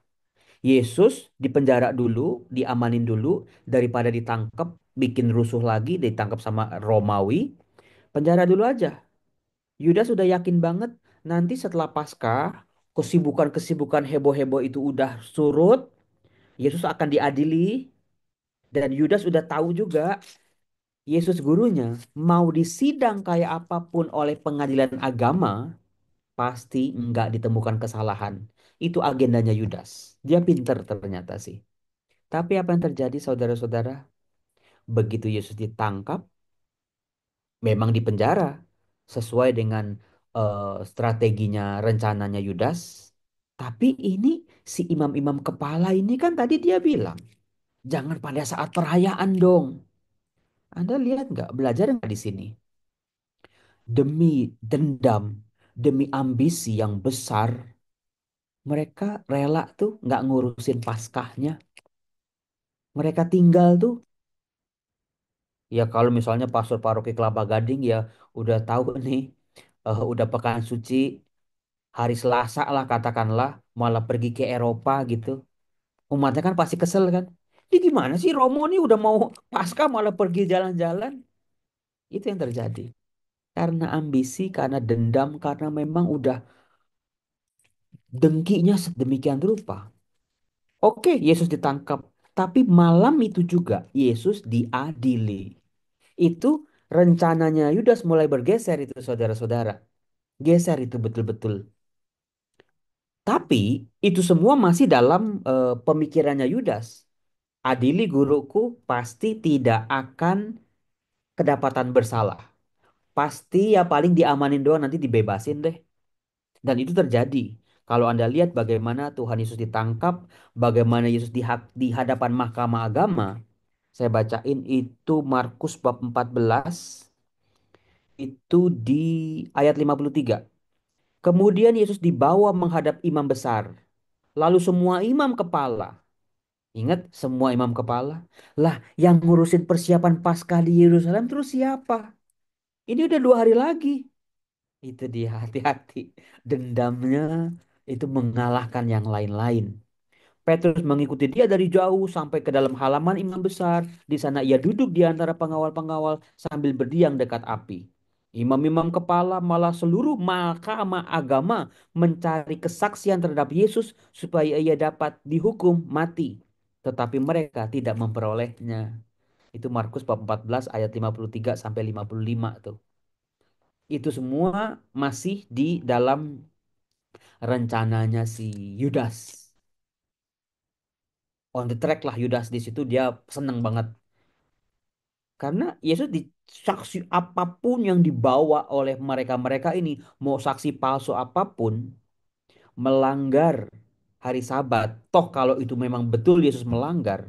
Yesus dipenjara dulu, diamanin dulu daripada ditangkap, bikin rusuh lagi, ditangkap sama Romawi. Penjara dulu aja. Yudas sudah yakin banget nanti setelah Paskah, kesibukan-kesibukan heboh-heboh itu udah surut, Yesus akan diadili dan Yudas udah tahu juga Yesus gurunya mau disidang kayak apapun oleh pengadilan agama, pasti nggak ditemukan kesalahan. Itu agendanya Yudas. Dia pinter ternyata sih. Tapi apa yang terjadi saudara-saudara? Begitu Yesus ditangkap, memang dipenjara sesuai dengan strateginya, rencananya Yudas. Tapi ini si imam-imam kepala ini kan tadi dia bilang, jangan pada saat perayaan dong. Anda lihat nggak, belajar nggak di sini? Demi dendam, demi ambisi yang besar, mereka rela tuh nggak ngurusin Paskahnya. Mereka tinggal tuh. Ya kalau misalnya pastor paroki Kelapa Gading ya udah tahu nih, udah pekan suci, hari Selasa lah katakanlah, malah pergi ke Eropa gitu. Umatnya kan pasti kesel kan. Ini gimana sih Romo nih udah mau Paskah malah pergi jalan-jalan. Itu yang terjadi. Karena ambisi, karena dendam, karena memang udah dengkinya sedemikian rupa. Oke, Yesus ditangkap. Tapi malam itu juga Yesus diadili. Itu rencananya Yudas mulai bergeser itu saudara-saudara. Geser itu betul-betul. Tapi itu semua masih dalam pemikirannya Yudas. Adili guruku pasti tidak akan kedapatan bersalah. Pasti ya paling diamanin doang nanti dibebasin deh. Dan itu terjadi. Kalau Anda lihat bagaimana Tuhan Yesus ditangkap, bagaimana Yesus di hadapan mahkamah agama. Saya bacain itu Markus bab 14 itu di ayat 53. Kemudian Yesus dibawa menghadap imam besar. Lalu semua imam kepala. Ingat semua imam kepala. Lah, yang ngurusin persiapan Paskah di Yerusalem terus siapa? Ini udah 2 hari lagi. Itu dia, hati-hati. Dendamnya itu mengalahkan yang lain-lain. Petrus mengikuti dia dari jauh sampai ke dalam halaman imam besar. Di sana ia duduk di antara pengawal-pengawal sambil berdiam dekat api. Imam-imam kepala malah seluruh mahkamah agama mencari kesaksian terhadap Yesus supaya ia dapat dihukum mati. Tetapi mereka tidak memperolehnya. Itu Markus bab 14 ayat 53 sampai 55 tuh. Itu semua masih di dalam rencananya si Yudas. On the track lah Yudas di situ dia seneng banget. Karena Yesus di saksi apapun yang dibawa oleh mereka-mereka ini, mau saksi palsu apapun, melanggar hari Sabat. Toh kalau itu memang betul Yesus melanggar,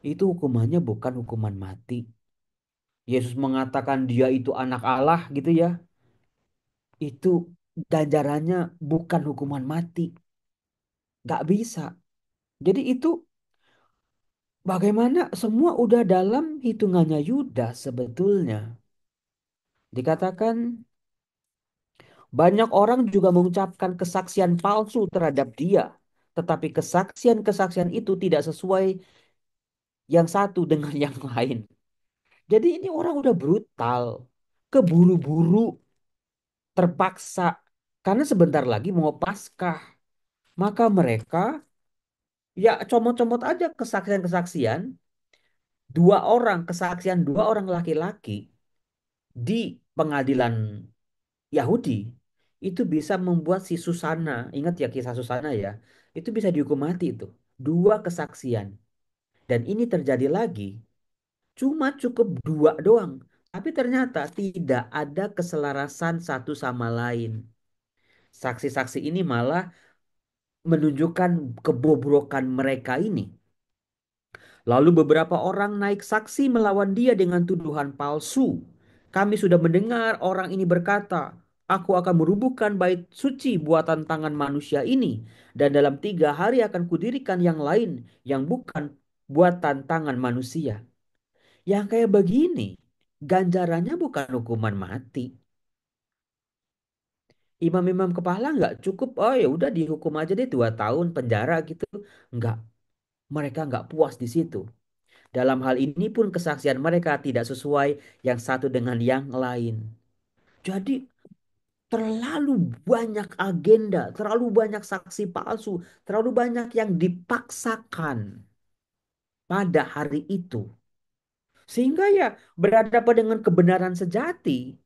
itu hukumannya bukan hukuman mati. Yesus mengatakan dia itu anak Allah gitu ya. Itu ganjarannya bukan hukuman mati. Gak bisa. Jadi itu bagaimana semua udah dalam hitungannya Yudas sebetulnya. Dikatakan banyak orang juga mengucapkan kesaksian palsu terhadap dia. Tetapi kesaksian-kesaksian itu tidak sesuai yang satu dengan yang lain. Jadi ini orang udah brutal. Keburu-buru, terpaksa. Karena sebentar lagi mau Paskah. Maka mereka ya comot-comot aja kesaksian-kesaksian. Kesaksian 2 orang laki-laki di pengadilan Yahudi itu bisa membuat si Susana, ingat ya kisah Susana ya, itu bisa dihukum mati itu. 2 kesaksian. Dan ini terjadi lagi, cuma cukup 2 doang. Tapi ternyata tidak ada keselarasan satu sama lain. Saksi-saksi ini malah menunjukkan kebobrokan mereka ini. Lalu beberapa orang naik saksi melawan dia dengan tuduhan palsu. Kami sudah mendengar orang ini berkata, aku akan merubuhkan bait suci buatan tangan manusia ini. Dan dalam 3 hari akan kudirikan yang lain yang bukan buatan tangan manusia. Yang kayak begini, ganjarannya bukan hukuman mati. Imam-imam kepala nggak cukup, oh ya udah dihukum aja deh 2 tahun penjara gitu. Nggak, mereka nggak puas di situ. Dalam hal ini pun kesaksian mereka tidak sesuai yang satu dengan yang lain. Jadi terlalu banyak agenda, terlalu banyak saksi palsu, terlalu banyak yang dipaksakan pada hari itu. Sehingga ya berhadapan dengan kebenaran sejati,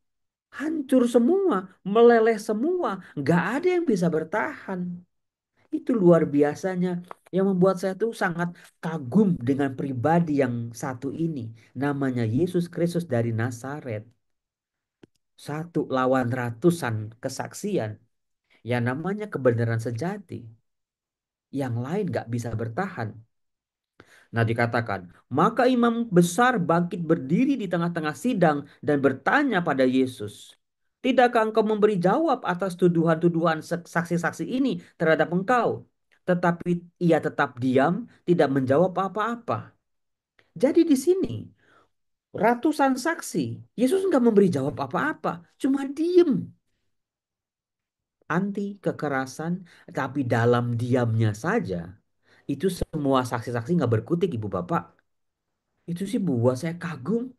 hancur semua, meleleh semua, nggak ada yang bisa bertahan. Itu luar biasanya yang membuat saya tuh sangat kagum dengan pribadi yang satu ini. Namanya Yesus Kristus dari Nazaret. Satu lawan ratusan kesaksian. Yang namanya kebenaran sejati. Yang lain gak bisa bertahan. Nah dikatakan, maka imam besar bangkit berdiri di tengah-tengah sidang dan bertanya pada Yesus. Tidakkah engkau memberi jawab atas tuduhan-tuduhan saksi-saksi ini terhadap engkau? Tetapi ia tetap diam, tidak menjawab apa-apa. Jadi di sini ratusan saksi, Yesus nggak memberi jawab apa-apa, cuma diem. Anti kekerasan, tapi dalam diamnya saja, itu semua saksi-saksi nggak berkutik ibu bapak. Itu sih buat saya kagum.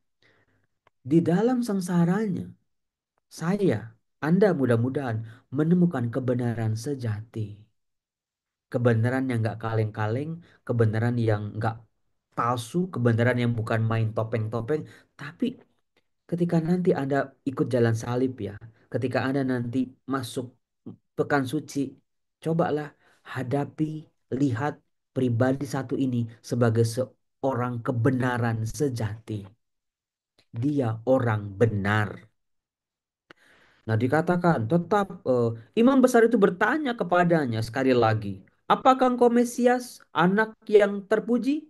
Di dalam sengsaranya, saya, Anda mudah-mudahan menemukan kebenaran sejati. Kebenaran yang nggak kaleng-kaleng, kebenaran yang nggak palsu, kebenaran yang bukan main topeng-topeng. Tapi ketika nanti Anda ikut jalan salib ya, ketika Anda nanti masuk pekan suci, cobalah hadapi, lihat pribadi satu ini sebagai seorang kebenaran sejati. Dia orang benar. Nah, dikatakan tetap imam besar itu bertanya kepadanya sekali lagi, apakah engkau Mesias, anak yang terpuji?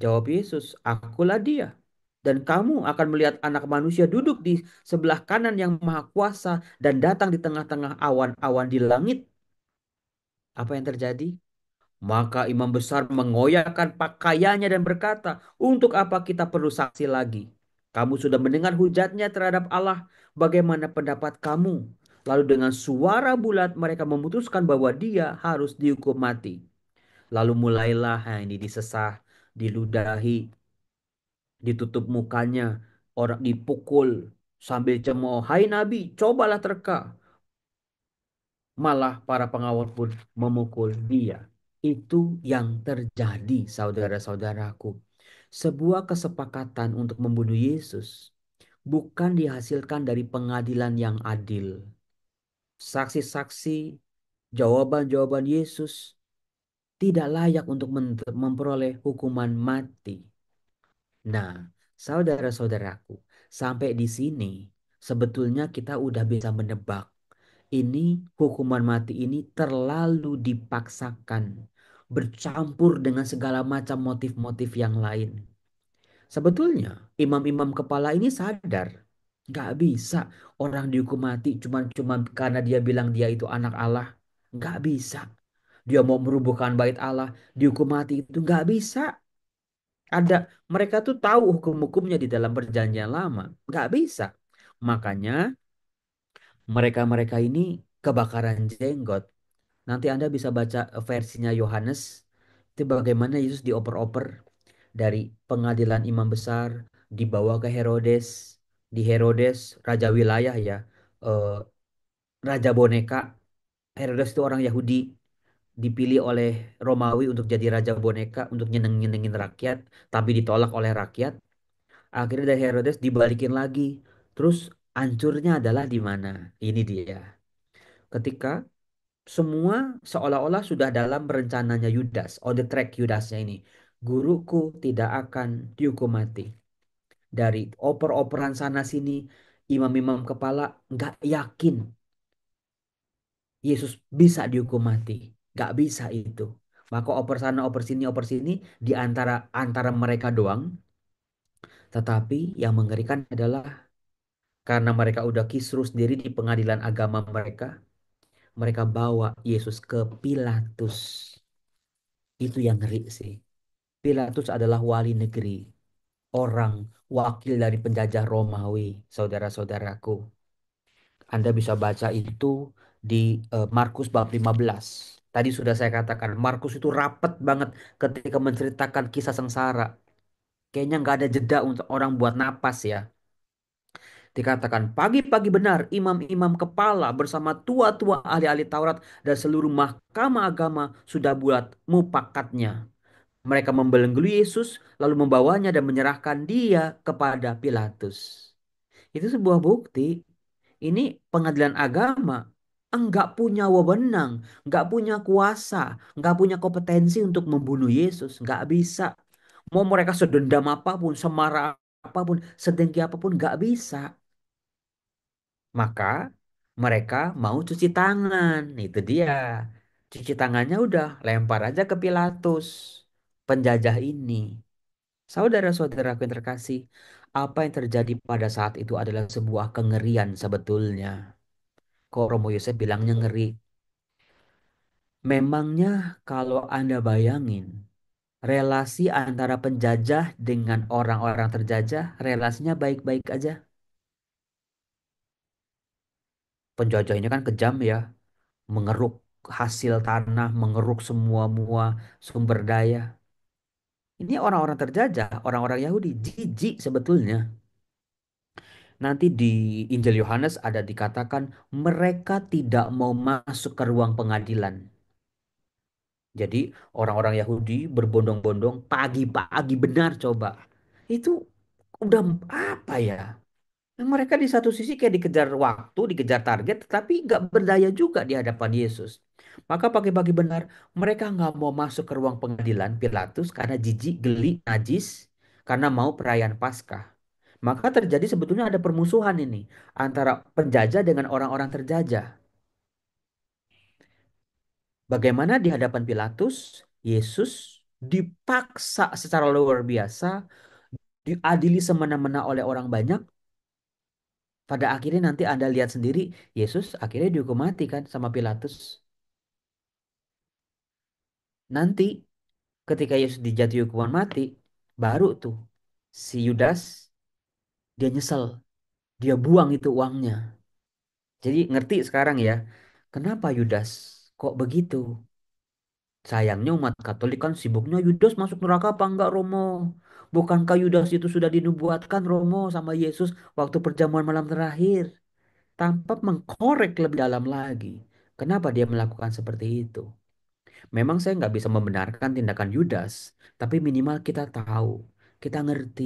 Jawab Yesus, akulah dia. Dan kamu akan melihat anak manusia duduk di sebelah kanan yang maha kuasa dan datang di tengah-tengah awan-awan di langit. Apa yang terjadi? Maka imam besar mengoyakkan pakaiannya dan berkata, "Untuk apa kita perlu saksi lagi? Kamu sudah mendengar hujatnya terhadap Allah. Bagaimana pendapat kamu?" Lalu dengan suara bulat mereka memutuskan bahwa dia harus dihukum mati. Lalu mulailah ini disesah, diludahi, ditutup mukanya, orang dipukul sambil cemooh, "Hai Nabi, cobalah terka." Malah para pengawal pun memukul dia. Itu yang terjadi, saudara-saudaraku. Sebuah kesepakatan untuk membunuh Yesus bukan dihasilkan dari pengadilan yang adil. Saksi-saksi, jawaban-jawaban Yesus tidak layak untuk memperoleh hukuman mati. Nah, saudara-saudaraku, sampai di sini sebetulnya kita udah bisa menebak. Ini hukuman mati ini terlalu dipaksakan, bercampur dengan segala macam motif-motif yang lain. Sebetulnya imam-imam kepala ini sadar, nggak bisa orang dihukum mati cuma karena dia bilang dia itu anak Allah. Nggak bisa. Dia mau merubuhkan bait Allah, dihukum mati itu nggak bisa. Ada, mereka tuh tahu hukum-hukumnya di dalam perjanjian lama, nggak bisa. Makanya mereka-mereka ini kebakaran jenggot. Nanti Anda bisa baca versinya Yohanes. Itu bagaimana Yesus dioper-oper dari pengadilan imam besar, dibawa ke Herodes. Di Herodes, raja wilayah ya, eh, raja boneka. Herodes itu orang Yahudi, dipilih oleh Romawi untuk jadi raja boneka, untuk nyeneng-nyenengin rakyat, tapi ditolak oleh rakyat. Akhirnya dari Herodes dibalikin lagi. Terus hancurnya adalah di mana? Ini dia. Ketika semua seolah-olah sudah dalam rencananya Yudas, on the track Yudasnya ini. Guruku tidak akan dihukum mati. Dari oper-operan sana sini, imam-imam kepala nggak yakin Yesus bisa dihukum mati. Nggak bisa itu. Maka oper sana, oper sini di antara antara mereka doang. Tetapi yang mengerikan adalah karena mereka udah kisruh sendiri di pengadilan agama mereka, mereka bawa Yesus ke Pilatus. Itu yang ngeri sih. Pilatus adalah wali negeri, orang wakil dari penjajah Romawi, saudara-saudaraku. Anda bisa baca itu di Markus bab 15. Tadi sudah saya katakan, Markus itu rapet banget ketika menceritakan kisah sengsara. Kayaknya nggak ada jeda untuk orang buat napas ya. Dikatakan, pagi-pagi benar imam-imam kepala bersama tua-tua ahli-ahli Taurat dan seluruh mahkamah agama sudah buat mupakatnya. Mereka membelenggu Yesus lalu membawanya dan menyerahkan dia kepada Pilatus. Itu sebuah bukti. Ini pengadilan agama enggak punya wewenang, enggak punya kuasa, enggak punya kompetensi untuk membunuh Yesus. Enggak bisa. Mau mereka sedendam apapun, semarah apapun, sedengki apapun, enggak bisa. Maka mereka mau cuci tangan. Itu dia. Cuci tangannya udah lempar aja ke Pilatus. Penjajah ini. Saudara-saudaraku yang terkasih, apa yang terjadi pada saat itu adalah sebuah kengerian sebetulnya. Kok Romo Yosef bilangnya ngeri? Memangnya kalau Anda bayangin, relasi antara penjajah dengan orang-orang terjajah, relasinya baik-baik aja. Penjajah ini kan kejam ya, mengeruk hasil tanah, mengeruk semua mua sumber daya. Ini orang-orang terjajah, orang-orang Yahudi, jijik sebetulnya. Nanti di Injil Yohanes ada dikatakan mereka tidak mau masuk ke ruang pengadilan. Jadi orang-orang Yahudi berbondong-bondong pagi-pagi benar coba. Itu udah apa ya? Mereka di satu sisi kayak dikejar waktu, dikejar target, tetapi nggak berdaya juga di hadapan Yesus. Maka pagi-pagi benar, mereka nggak mau masuk ke ruang pengadilan Pilatus karena jijik, geli, najis, karena mau perayaan Paskah. Maka terjadi sebetulnya ada permusuhan ini antara penjajah dengan orang-orang terjajah. Bagaimana di hadapan Pilatus, Yesus dipaksa secara luar biasa, diadili semena-mena oleh orang banyak. Pada akhirnya nanti Anda lihat sendiri, Yesus akhirnya dihukum mati kan sama Pilatus. Nanti ketika Yesus dijatuhi hukuman mati, baru tuh si Yudas dia nyesel, dia buang itu uangnya. Jadi ngerti sekarang ya, kenapa Yudas kok begitu? Sayangnya umat Katolik kan sibuknya Yudas masuk neraka apa enggak Romo? Bukankah Yudas itu sudah dinubuatkan Romo sama Yesus waktu perjamuan malam terakhir? Tanpa mengkorek lebih dalam lagi. Kenapa dia melakukan seperti itu? Memang saya nggak bisa membenarkan tindakan Yudas, tapi minimal kita tahu, kita ngerti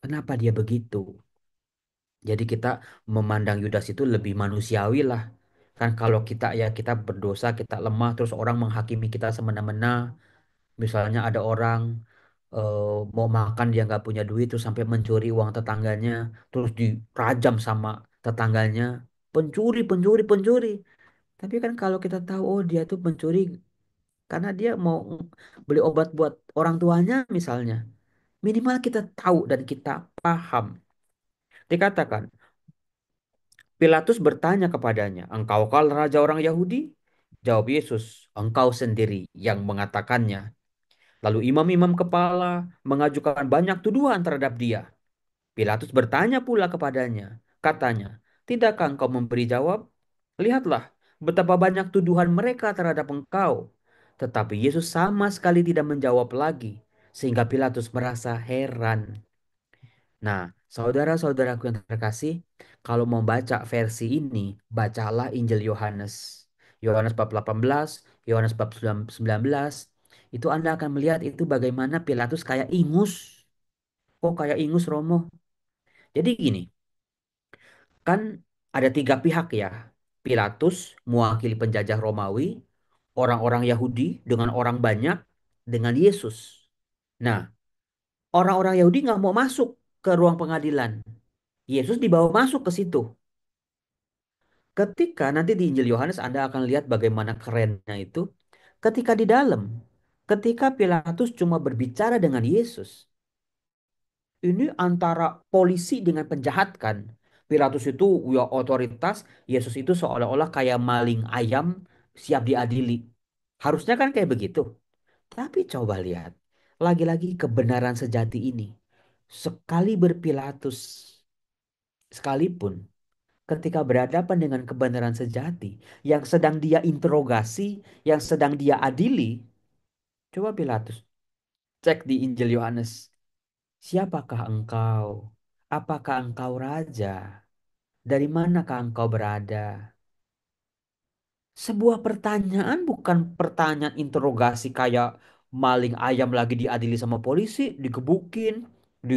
kenapa dia begitu. Jadi kita memandang Yudas itu lebih manusiawi lah. Kan kalau kita ya kita berdosa, kita lemah, terus orang menghakimi kita semena-mena. Misalnya ada orang eh, mau makan dia nggak punya duit terus sampai mencuri uang tetangganya, terus dirajam sama tetangganya. Pencuri, pencuri, pencuri. Tapi kan kalau kita tahu oh dia tuh pencuri karena dia mau beli obat buat orang tuanya misalnya. Minimal kita tahu dan kita paham. Dikatakan, Pilatus bertanya kepadanya, "Engkaukah raja orang Yahudi?" Jawab Yesus, "Engkau sendiri yang mengatakannya." Lalu imam-imam kepala mengajukan banyak tuduhan terhadap dia. Pilatus bertanya pula kepadanya, katanya, "Tidakkah engkau memberi jawab? Lihatlah betapa banyak tuduhan mereka terhadap engkau." Tetapi Yesus sama sekali tidak menjawab lagi, sehingga Pilatus merasa heran. Nah, saudara-saudaraku yang terkasih, kalau mau baca versi ini, bacalah Injil Yohanes. Yohanes bab 18, Yohanes bab 19, itu Anda akan melihat itu bagaimana Pilatus kayak ingus. Kok kayak ingus Romo? Jadi gini, kan ada tiga pihak ya. Pilatus mewakili penjajah Romawi, orang-orang Yahudi dengan orang banyak, dengan Yesus. Nah, orang-orang Yahudi nggak mau masuk ke ruang pengadilan. Yesus dibawa masuk ke situ. Ketika nanti di Injil Yohanes Anda akan lihat bagaimana kerennya itu. Ketika di dalam, ketika Pilatus cuma berbicara dengan Yesus, ini antara polisi dengan penjahat kan. Pilatus itu ya otoritas, Yesus itu seolah-olah kayak maling ayam siap diadili. Harusnya kan kayak begitu. Tapi coba lihat, lagi-lagi kebenaran sejati ini. Sekali berPilatus sekalipun ketika berhadapan dengan kebenaran sejati yang sedang dia interogasi, yang sedang dia adili, coba Pilatus cek di Injil Yohanes, siapakah engkau? Apakah engkau raja? Dari manakah engkau berada? Sebuah pertanyaan bukan pertanyaan interogasi kayak maling ayam lagi diadili sama polisi, digebukin, di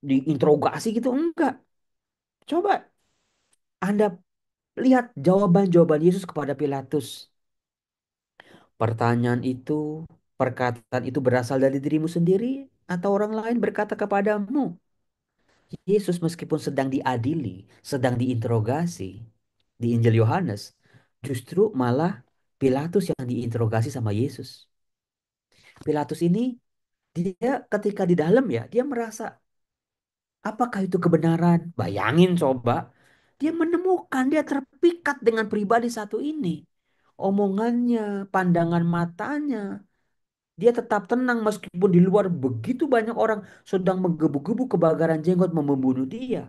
diinterogasi gitu enggak. Coba Anda lihat jawaban-jawaban Yesus kepada Pilatus. Pertanyaan itu, perkataan itu berasal dari dirimu sendiri atau orang lain berkata kepadamu? Yesus meskipun sedang diadili, sedang diinterogasi di Injil Yohanes, justru malah Pilatus yang diinterogasi sama Yesus. Pilatus ini dia ketika di dalam ya, dia merasa apakah itu kebenaran? Bayangin coba, dia menemukan, dia terpikat dengan pribadi satu ini. Omongannya, pandangan matanya, dia tetap tenang meskipun di luar begitu banyak orang sedang menggebu-gebu kebakaran jenggot mau membunuh dia.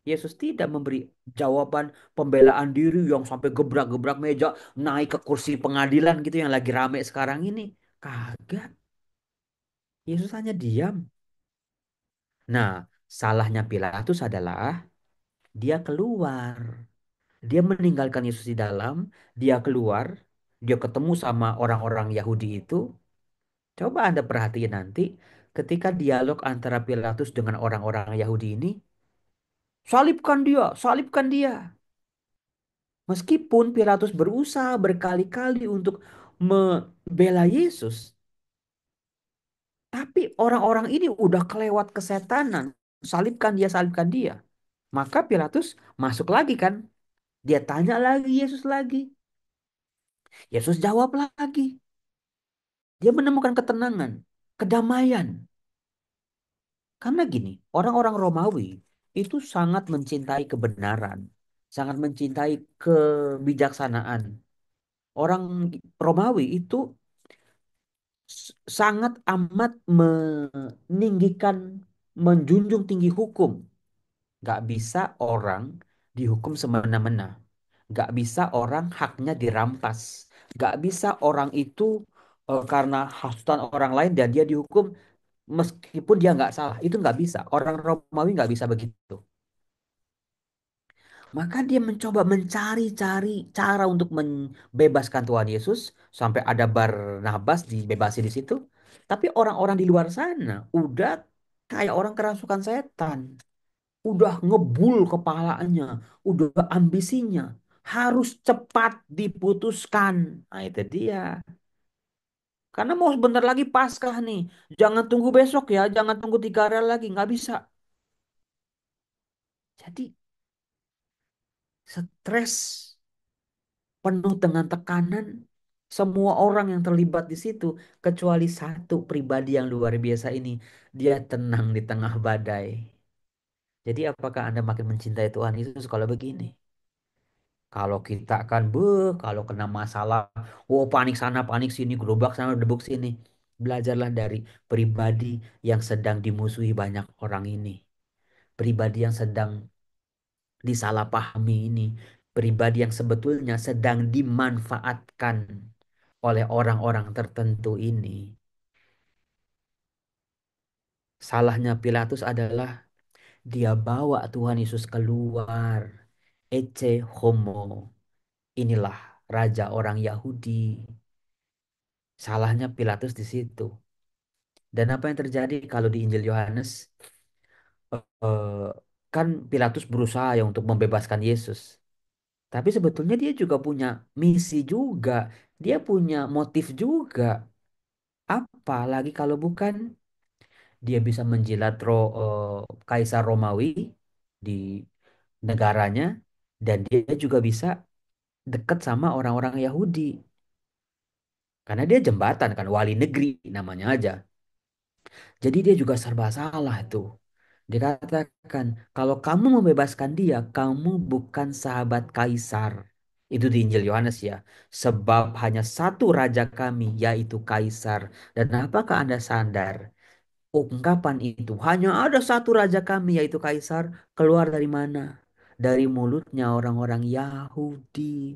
Yesus tidak memberi jawaban pembelaan diri yang sampai gebrak-gebrak meja, naik ke kursi pengadilan gitu yang lagi rame sekarang ini. Kagak. Yesus hanya diam. Nah, salahnya Pilatus adalah dia keluar. Dia meninggalkan Yesus di dalam, dia keluar, dia ketemu sama orang-orang Yahudi itu. Coba Anda perhatiin nanti ketika dialog antara Pilatus dengan orang-orang Yahudi ini, salibkan dia, salibkan dia. Meskipun Pilatus berusaha berkali-kali untuk membela Yesus, tapi orang-orang ini udah kelewat kesetanan. Salibkan dia, salibkan dia. Maka Pilatus masuk lagi kan. Dia tanya lagi Yesus lagi. Yesus jawab lagi. Dia menemukan ketenangan, kedamaian. Karena gini, orang-orang Romawi itu sangat mencintai kebenaran, sangat mencintai kebijaksanaan. Orang Romawi itu sangat amat meninggikan, menjunjung tinggi hukum. Gak bisa orang dihukum semena-mena. Gak bisa orang haknya dirampas. Gak bisa orang itu karena hasutan orang lain dan dia dihukum meskipun dia nggak salah. Itu nggak bisa. Orang Romawi nggak bisa begitu. Maka dia mencoba mencari-cari cara untuk membebaskan Tuhan Yesus sampai ada Barnabas dibebasi di situ. Tapi orang-orang di luar sana udah kayak orang kerasukan setan, udah ngebul kepalanya, udah ambisinya harus cepat diputuskan. Nah, itu dia. Karena mau sebentar lagi Paskah nih. Jangan tunggu besok ya, jangan tunggu 3 hari lagi, nggak bisa. Jadi stres, penuh dengan tekanan. Semua orang yang terlibat di situ, kecuali satu pribadi yang luar biasa ini, dia tenang di tengah badai. Jadi apakah Anda makin mencintai Tuhan Yesus kalau begini? Kalau kita kan, kalau kena masalah, oh panik sana, panik sini, gerobak sana, debuk sini. Belajarlah dari pribadi yang sedang dimusuhi banyak orang ini. Pribadi yang sedang disalahpahami ini. Pribadi yang sebetulnya sedang dimanfaatkan oleh orang-orang tertentu ini. Salahnya Pilatus adalah dia bawa Tuhan Yesus keluar. Ecce homo. Inilah raja orang Yahudi. Salahnya Pilatus di situ. Dan apa yang terjadi kalau di Injil Yohanes? eh, kan Pilatus berusaha ya untuk membebaskan Yesus. Tapi sebetulnya dia juga punya misi juga. Dia punya motif juga. Apa lagi kalau bukan dia bisa menjilat Kaisar Romawi di negaranya. Dan dia juga bisa dekat sama orang-orang Yahudi. Karena dia jembatan kan, wali negeri namanya aja. Jadi dia juga serba salah tuh. Dikatakan, kalau kamu membebaskan dia, kamu bukan sahabat kaisar. Itu di Injil Yohanes ya. Sebab hanya satu raja kami, yaitu kaisar. Dan apakah Anda sadar? Ungkapan itu, hanya ada satu raja kami, yaitu kaisar. Keluar dari mana? Dari mulutnya orang-orang Yahudi.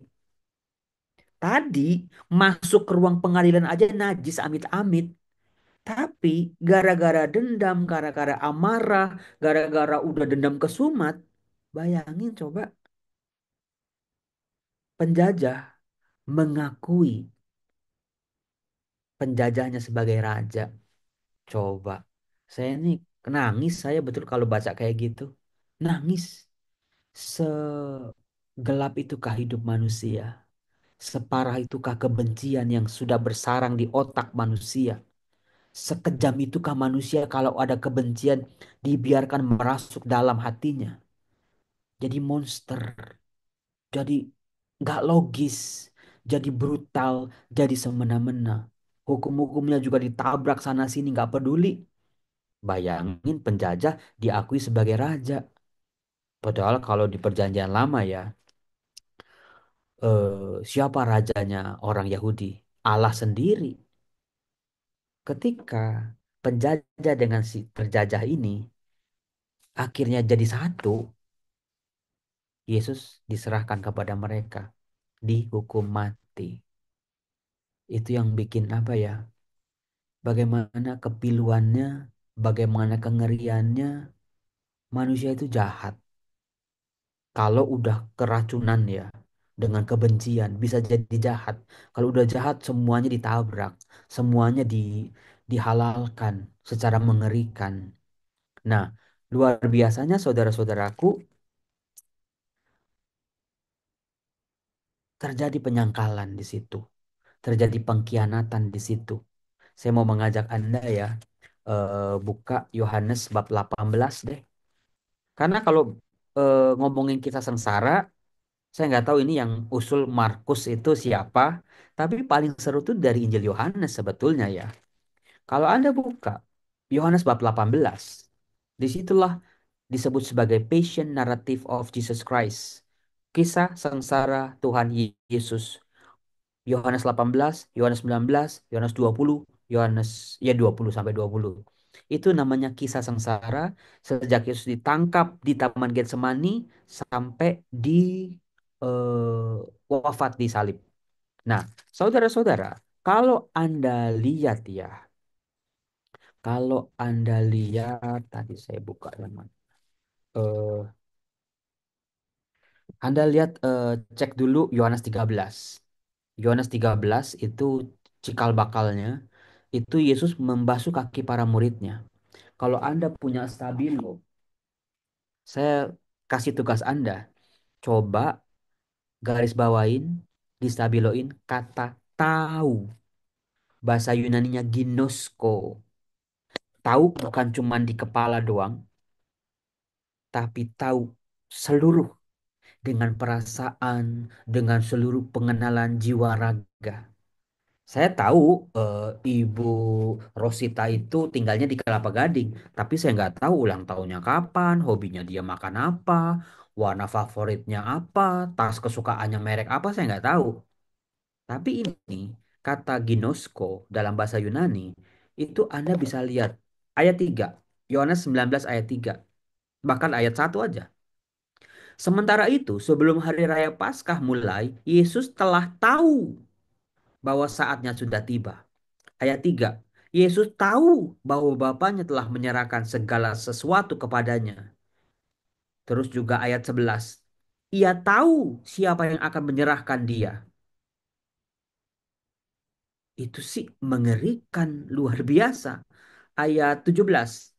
Tadi masuk ke ruang pengadilan aja najis amit-amit. Tapi gara-gara dendam, gara-gara amarah, gara-gara udah dendam kesumat, bayangin coba penjajah mengakui penjajahnya sebagai raja. Coba, saya ini nangis saya betul kalau baca kayak gitu. Nangis. Segelap itukah hidup manusia? Separah itukah kebencian yang sudah bersarang di otak manusia? Sekejam itukah manusia kalau ada kebencian dibiarkan merasuk dalam hatinya? Jadi monster, jadi nggak logis, jadi brutal, jadi semena-mena. Hukum-hukumnya juga ditabrak sana sini nggak peduli. Bayangin penjajah diakui sebagai raja. Padahal kalau di perjanjian lama ya, siapa rajanya orang Yahudi? Allah sendiri. Ketika penjajah dengan si terjajah ini akhirnya jadi satu, Yesus diserahkan kepada mereka, dihukum mati. Itu yang bikin apa ya? Bagaimana kepiluannya, bagaimana kengeriannya, manusia itu jahat. Kalau udah keracunan ya, dengan kebencian bisa jadi jahat. Kalau udah jahat semuanya ditabrak, semuanya dihalalkan secara mengerikan. Nah, luar biasanya saudara-saudaraku, terjadi penyangkalan di situ, terjadi pengkhianatan di situ. Saya mau mengajak Anda ya, buka Yohanes bab 18 deh. Karena kalau ngomongin kisah sengsara, saya nggak tahu ini yang usul Markus itu siapa, tapi paling seru tuh dari Injil Yohanes sebetulnya ya. Kalau Anda buka Yohanes bab 18, disitulah disebut sebagai Passion Narrative of Jesus Christ. Kisah sengsara Tuhan Yesus. Yohanes 18, Yohanes 19, Yohanes 20. Yohanes ya 20 sampai 20. Itu namanya kisah sengsara sejak Yesus ditangkap di Taman Getsemani sampai di wafat di salib. Nah, saudara-saudara, kalau Anda lihat ya, kalau Anda lihat tadi saya buka yang mana? Eh, Anda lihat cek dulu Yohanes 13. Yohanes 13 itu cikal bakalnya itu Yesus membasuh kaki para muridnya. Kalau Anda punya stabilo, saya kasih tugas Anda, coba garis bawain, distabiloin kata tahu. Bahasa Yunaninya ginosko. Tahu bukan cuma di kepala doang, tapi tahu seluruh dengan perasaan, dengan seluruh pengenalan jiwa raga. Saya tahu Ibu Rosita itu tinggalnya di Kelapa Gading, tapi saya nggak tahu ulang tahunnya kapan, hobinya dia makan apa, warna favoritnya apa, tas kesukaannya merek apa, saya nggak tahu. Tapi ini kata ginosko dalam bahasa Yunani itu Anda bisa lihat ayat 3, Yohanes 19 ayat 3, bahkan ayat 1 aja. Sementara itu, sebelum hari raya Paskah mulai, Yesus telah tahu bahwa saatnya sudah tiba. Ayat 3, Yesus tahu bahwa Bapaknya telah menyerahkan segala sesuatu kepadanya. Terus juga ayat 11, Ia tahu siapa yang akan menyerahkan dia. Itu sih mengerikan luar biasa. Ayat 17,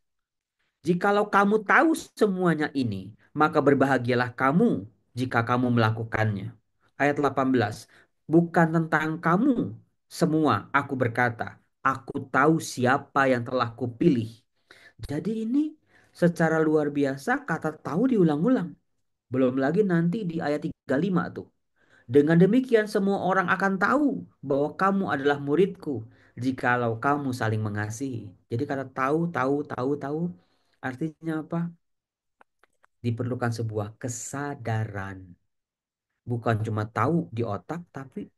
Jikalau kamu tahu semuanya ini, maka berbahagialah kamu jika kamu melakukannya. Ayat 18, Bukan tentang kamu semua aku berkata, aku tahu siapa yang telah kupilih. Jadi ini secara luar biasa kata tahu diulang-ulang. Belum lagi nanti di ayat 35 tuh. Dengan demikian semua orang akan tahu bahwa kamu adalah muridku jikalau kamu saling mengasihi. Jadi kata tahu, tahu, tahu, tahu artinya apa? Diperlukan sebuah kesadaran. Bukan cuma tahu di otak, tapi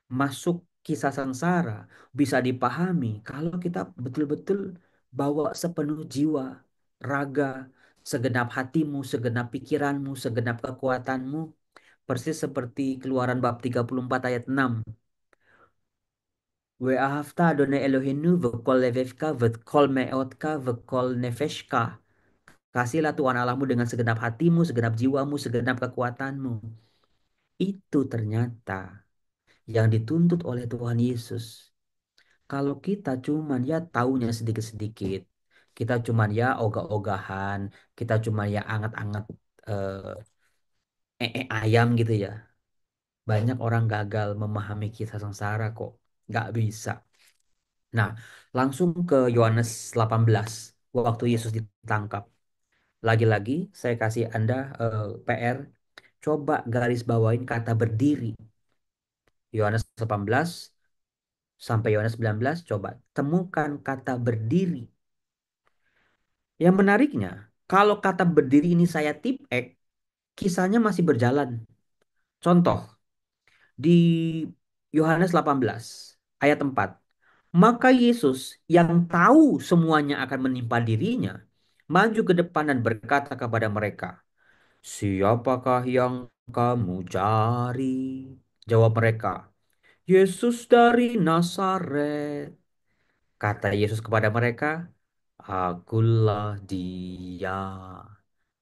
masuk kisah sengsara. Bisa dipahami kalau kita betul-betul bawa sepenuh jiwa, raga, segenap hatimu, segenap pikiranmu, segenap kekuatanmu. Persis seperti Keluaran bab 34 ayat 6. Ve'ahavta Adonai Elohenu v'kol levevka v'kol me'otka v'kol nefeshka. Kasihlah Tuhan Allahmu dengan segenap hatimu, segenap jiwamu, segenap kekuatanmu. Itu ternyata yang dituntut oleh Tuhan Yesus. Kalau kita cuman ya taunya sedikit-sedikit, kita cuman ya ogah-ogahan, kita cuman ya anget-anget ayam gitu ya. Banyak orang gagal memahami kisah sengsara kok. Nggak bisa. Nah, langsung ke Yohanes 18, waktu Yesus ditangkap. Lagi-lagi saya kasih Anda PR, coba garis bawain kata berdiri. Yohanes 18 sampai Yohanes 19, coba temukan kata berdiri. Yang menariknya, kalau kata berdiri ini saya tip X, kisahnya masih berjalan. Contoh, di Yohanes 18 ayat 4. Maka Yesus yang tahu semuanya akan menimpa dirinya, maju ke depan dan berkata kepada mereka, Siapakah yang kamu cari? Jawab mereka, Yesus dari Nazaret. Kata Yesus kepada mereka, Akulah dia.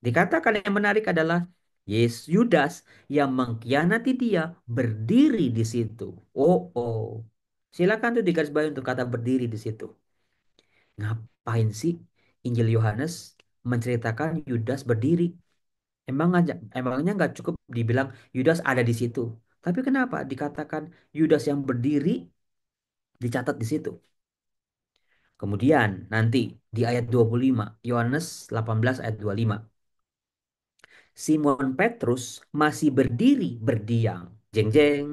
Dikatakan yang menarik adalah Yesus Yudas yang mengkhianati dia berdiri di situ. Oh, oh. Silakan tuh digarisbawahi untuk kata berdiri di situ. Ngapain sih Injil Yohanes menceritakan Yudas berdiri? Emangnya nggak cukup dibilang Yudas ada di situ. Tapi kenapa dikatakan Yudas yang berdiri dicatat di situ? Kemudian nanti di ayat 25, Yohanes 18 ayat 25. Simon Petrus masih berdiri berdiam. Jeng jeng.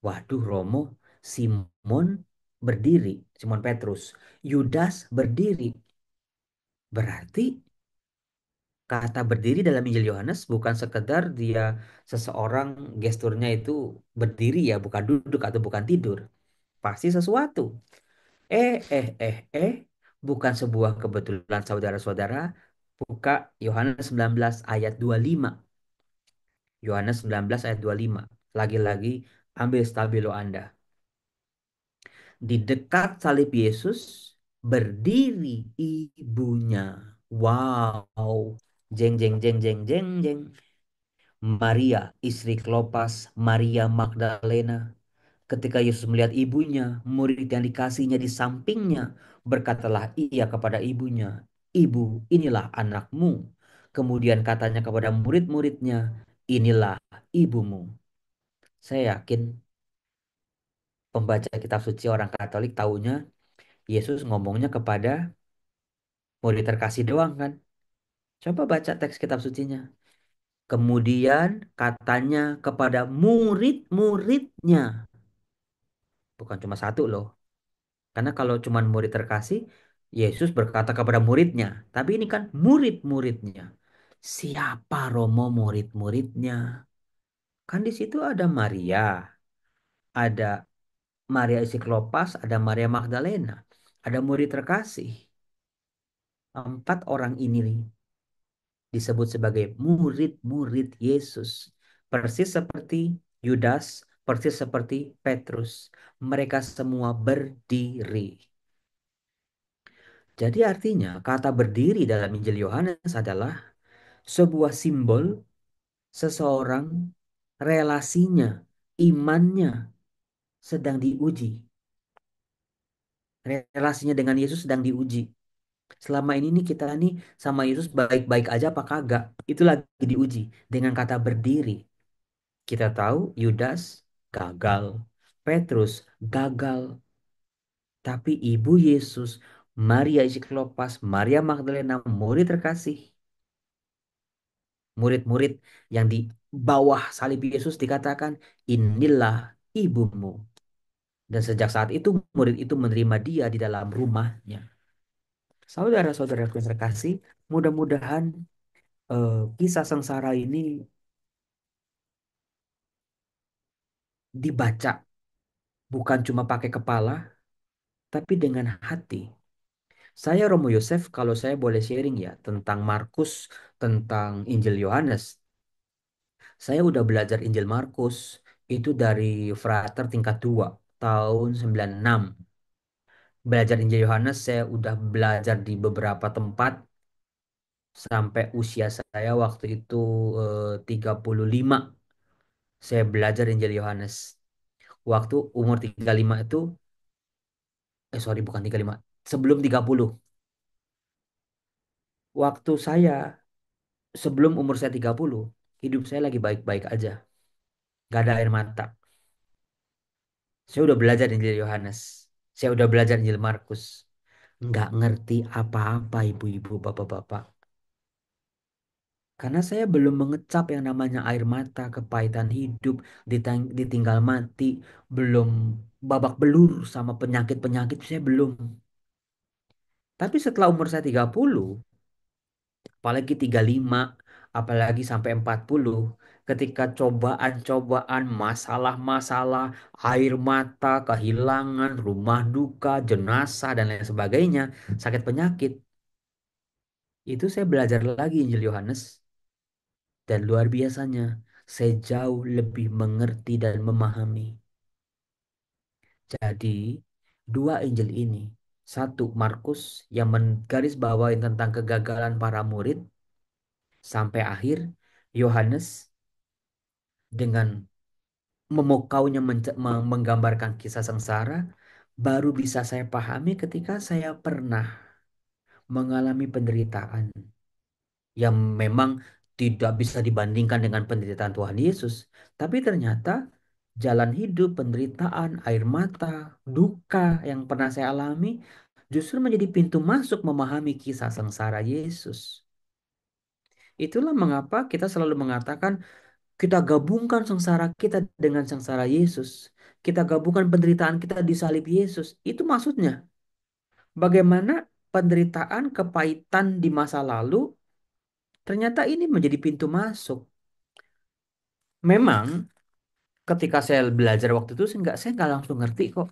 Waduh Romo, Simon berdiri, Simon Petrus. Yudas berdiri. Berarti kata berdiri dalam Injil Yohanes bukan sekedar dia seseorang gesturnya itu berdiri ya, bukan duduk atau bukan tidur. Pasti sesuatu. Eh, bukan sebuah kebetulan saudara-saudara. Buka Yohanes 19 ayat 25. Yohanes 19 ayat 25. Lagi-lagi ambil stabilo Anda. Di dekat salib Yesus berdiri ibunya. Wow. Jeng jeng jeng jeng jeng jeng. Maria, istri Klopas, Maria Magdalena. Ketika Yesus melihat ibunya, murid yang dikasihnya di sampingnya, berkatalah ia kepada ibunya, "Ibu, inilah anakmu." Kemudian katanya kepada murid-muridnya, "Inilah ibumu." Saya yakin pembaca kitab suci orang Katolik taunya Yesus ngomongnya kepada murid terkasih doang kan. Coba baca teks kitab sucinya. Kemudian katanya kepada murid-muridnya. Bukan cuma satu loh. Karena kalau cuma murid terkasih, Yesus berkata kepada muridnya. Tapi ini kan murid-muridnya. Siapa Romo murid-muridnya? Kan di situ ada Maria, ada Maria isi Klopas, ada Maria Magdalena, ada murid terkasih. Empat orang ini disebut sebagai murid-murid Yesus. Persis seperti Yudas, persis seperti Petrus. Mereka semua berdiri. Jadi artinya kata berdiri dalam Injil Yohanes adalah sebuah simbol seseorang relasinya, imannya sedang diuji. Relasinya dengan Yesus sedang diuji. Selama ini nih kita nih sama Yesus baik-baik aja apa kagak? Itu lagi diuji dengan kata berdiri. Kita tahu Yudas gagal, Petrus gagal, tapi Ibu Yesus, Maria isi Klopas, Maria Magdalena, murid terkasih, murid-murid yang di bawah salib Yesus dikatakan, inilah ibumu. Dan sejak saat itu murid itu menerima dia di dalam rumahnya. Saudara-saudaraku yang terkasih, mudah-mudahan kisah sengsara ini dibaca bukan cuma pakai kepala, tapi dengan hati. Saya Romo Yosef, kalau saya boleh sharing ya tentang Markus, tentang Injil Yohanes. Saya udah belajar Injil Markus itu dari frater tingkat 2 tahun 96. Belajar Injil Yohanes saya udah belajar di beberapa tempat sampai usia saya waktu itu 35. Saya belajar Injil Yohanes. Waktu umur 35 itu, sorry bukan 35, sebelum 30. Waktu saya sebelum umur saya 30, hidup saya lagi baik-baik aja. Gak ada air mata. Saya udah belajar Injil Yohanes. Saya udah belajar Injil Markus. Nggak ngerti apa-apa ibu-ibu, bapak-bapak. Karena saya belum mengecap yang namanya air mata, kepahitan hidup, ditinggal mati, belum babak belur sama penyakit-penyakit, saya belum. Tapi setelah umur saya 30, apalagi 35, apalagi sampai 40, ketika cobaan-cobaan, masalah-masalah, air mata, kehilangan, rumah duka, jenazah, dan lain sebagainya, sakit penyakit, itu saya belajar lagi Injil Yohanes. Dan luar biasanya, saya jauh lebih mengerti dan memahami. Jadi, dua Injil ini, satu Markus yang menggarisbawahi tentang kegagalan para murid sampai akhir, Yohanes dengan memukaunya menggambarkan kisah sengsara, baru bisa saya pahami ketika saya pernah mengalami penderitaan yang memang tidak bisa dibandingkan dengan penderitaan Tuhan Yesus. Tapi ternyata jalan hidup, penderitaan, air mata, duka yang pernah saya alami justru menjadi pintu masuk memahami kisah sengsara Yesus. Itulah mengapa kita selalu mengatakan kita gabungkan sengsara kita dengan sengsara Yesus. Kita gabungkan penderitaan kita di salib Yesus. Itu maksudnya. Bagaimana penderitaan, kepahitan di masa lalu ternyata ini menjadi pintu masuk. Memang ketika saya belajar waktu itu saya nggak langsung ngerti kok.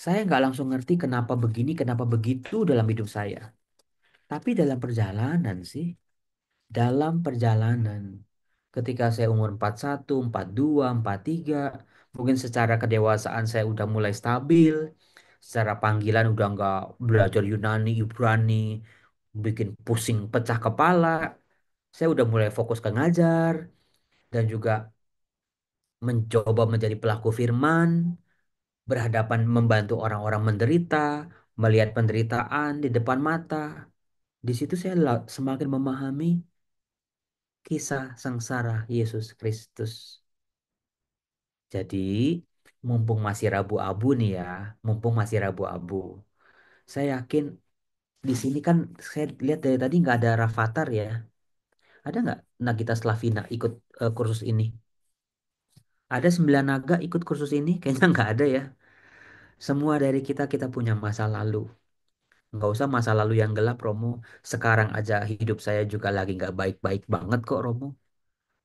Saya nggak langsung ngerti kenapa begini, kenapa begitu dalam hidup saya. Tapi dalam perjalanan sih, dalam perjalanan. Ketika saya umur 41, 42, 43, mungkin secara kedewasaan saya udah mulai stabil. Secara panggilan udah nggak belajar Yunani, Ibrani, bikin pusing, pecah kepala. Saya udah mulai fokus ke ngajar dan juga mencoba menjadi pelaku firman, berhadapan membantu orang-orang menderita, melihat penderitaan di depan mata. Di situ saya semakin memahami kisah sengsara Yesus Kristus. Jadi, mumpung masih rabu-abu nih ya, mumpung masih rabu-abu, saya yakin di sini kan saya lihat dari tadi nggak ada Rafathar ya. Ada nggak Nagita Slavina ikut kursus ini? Ada 9 naga ikut kursus ini? Kayaknya nggak ada ya. Semua dari kita punya masa lalu. Nggak usah masa lalu yang gelap, Romo. Sekarang aja hidup saya juga lagi nggak baik-baik banget kok, Romo.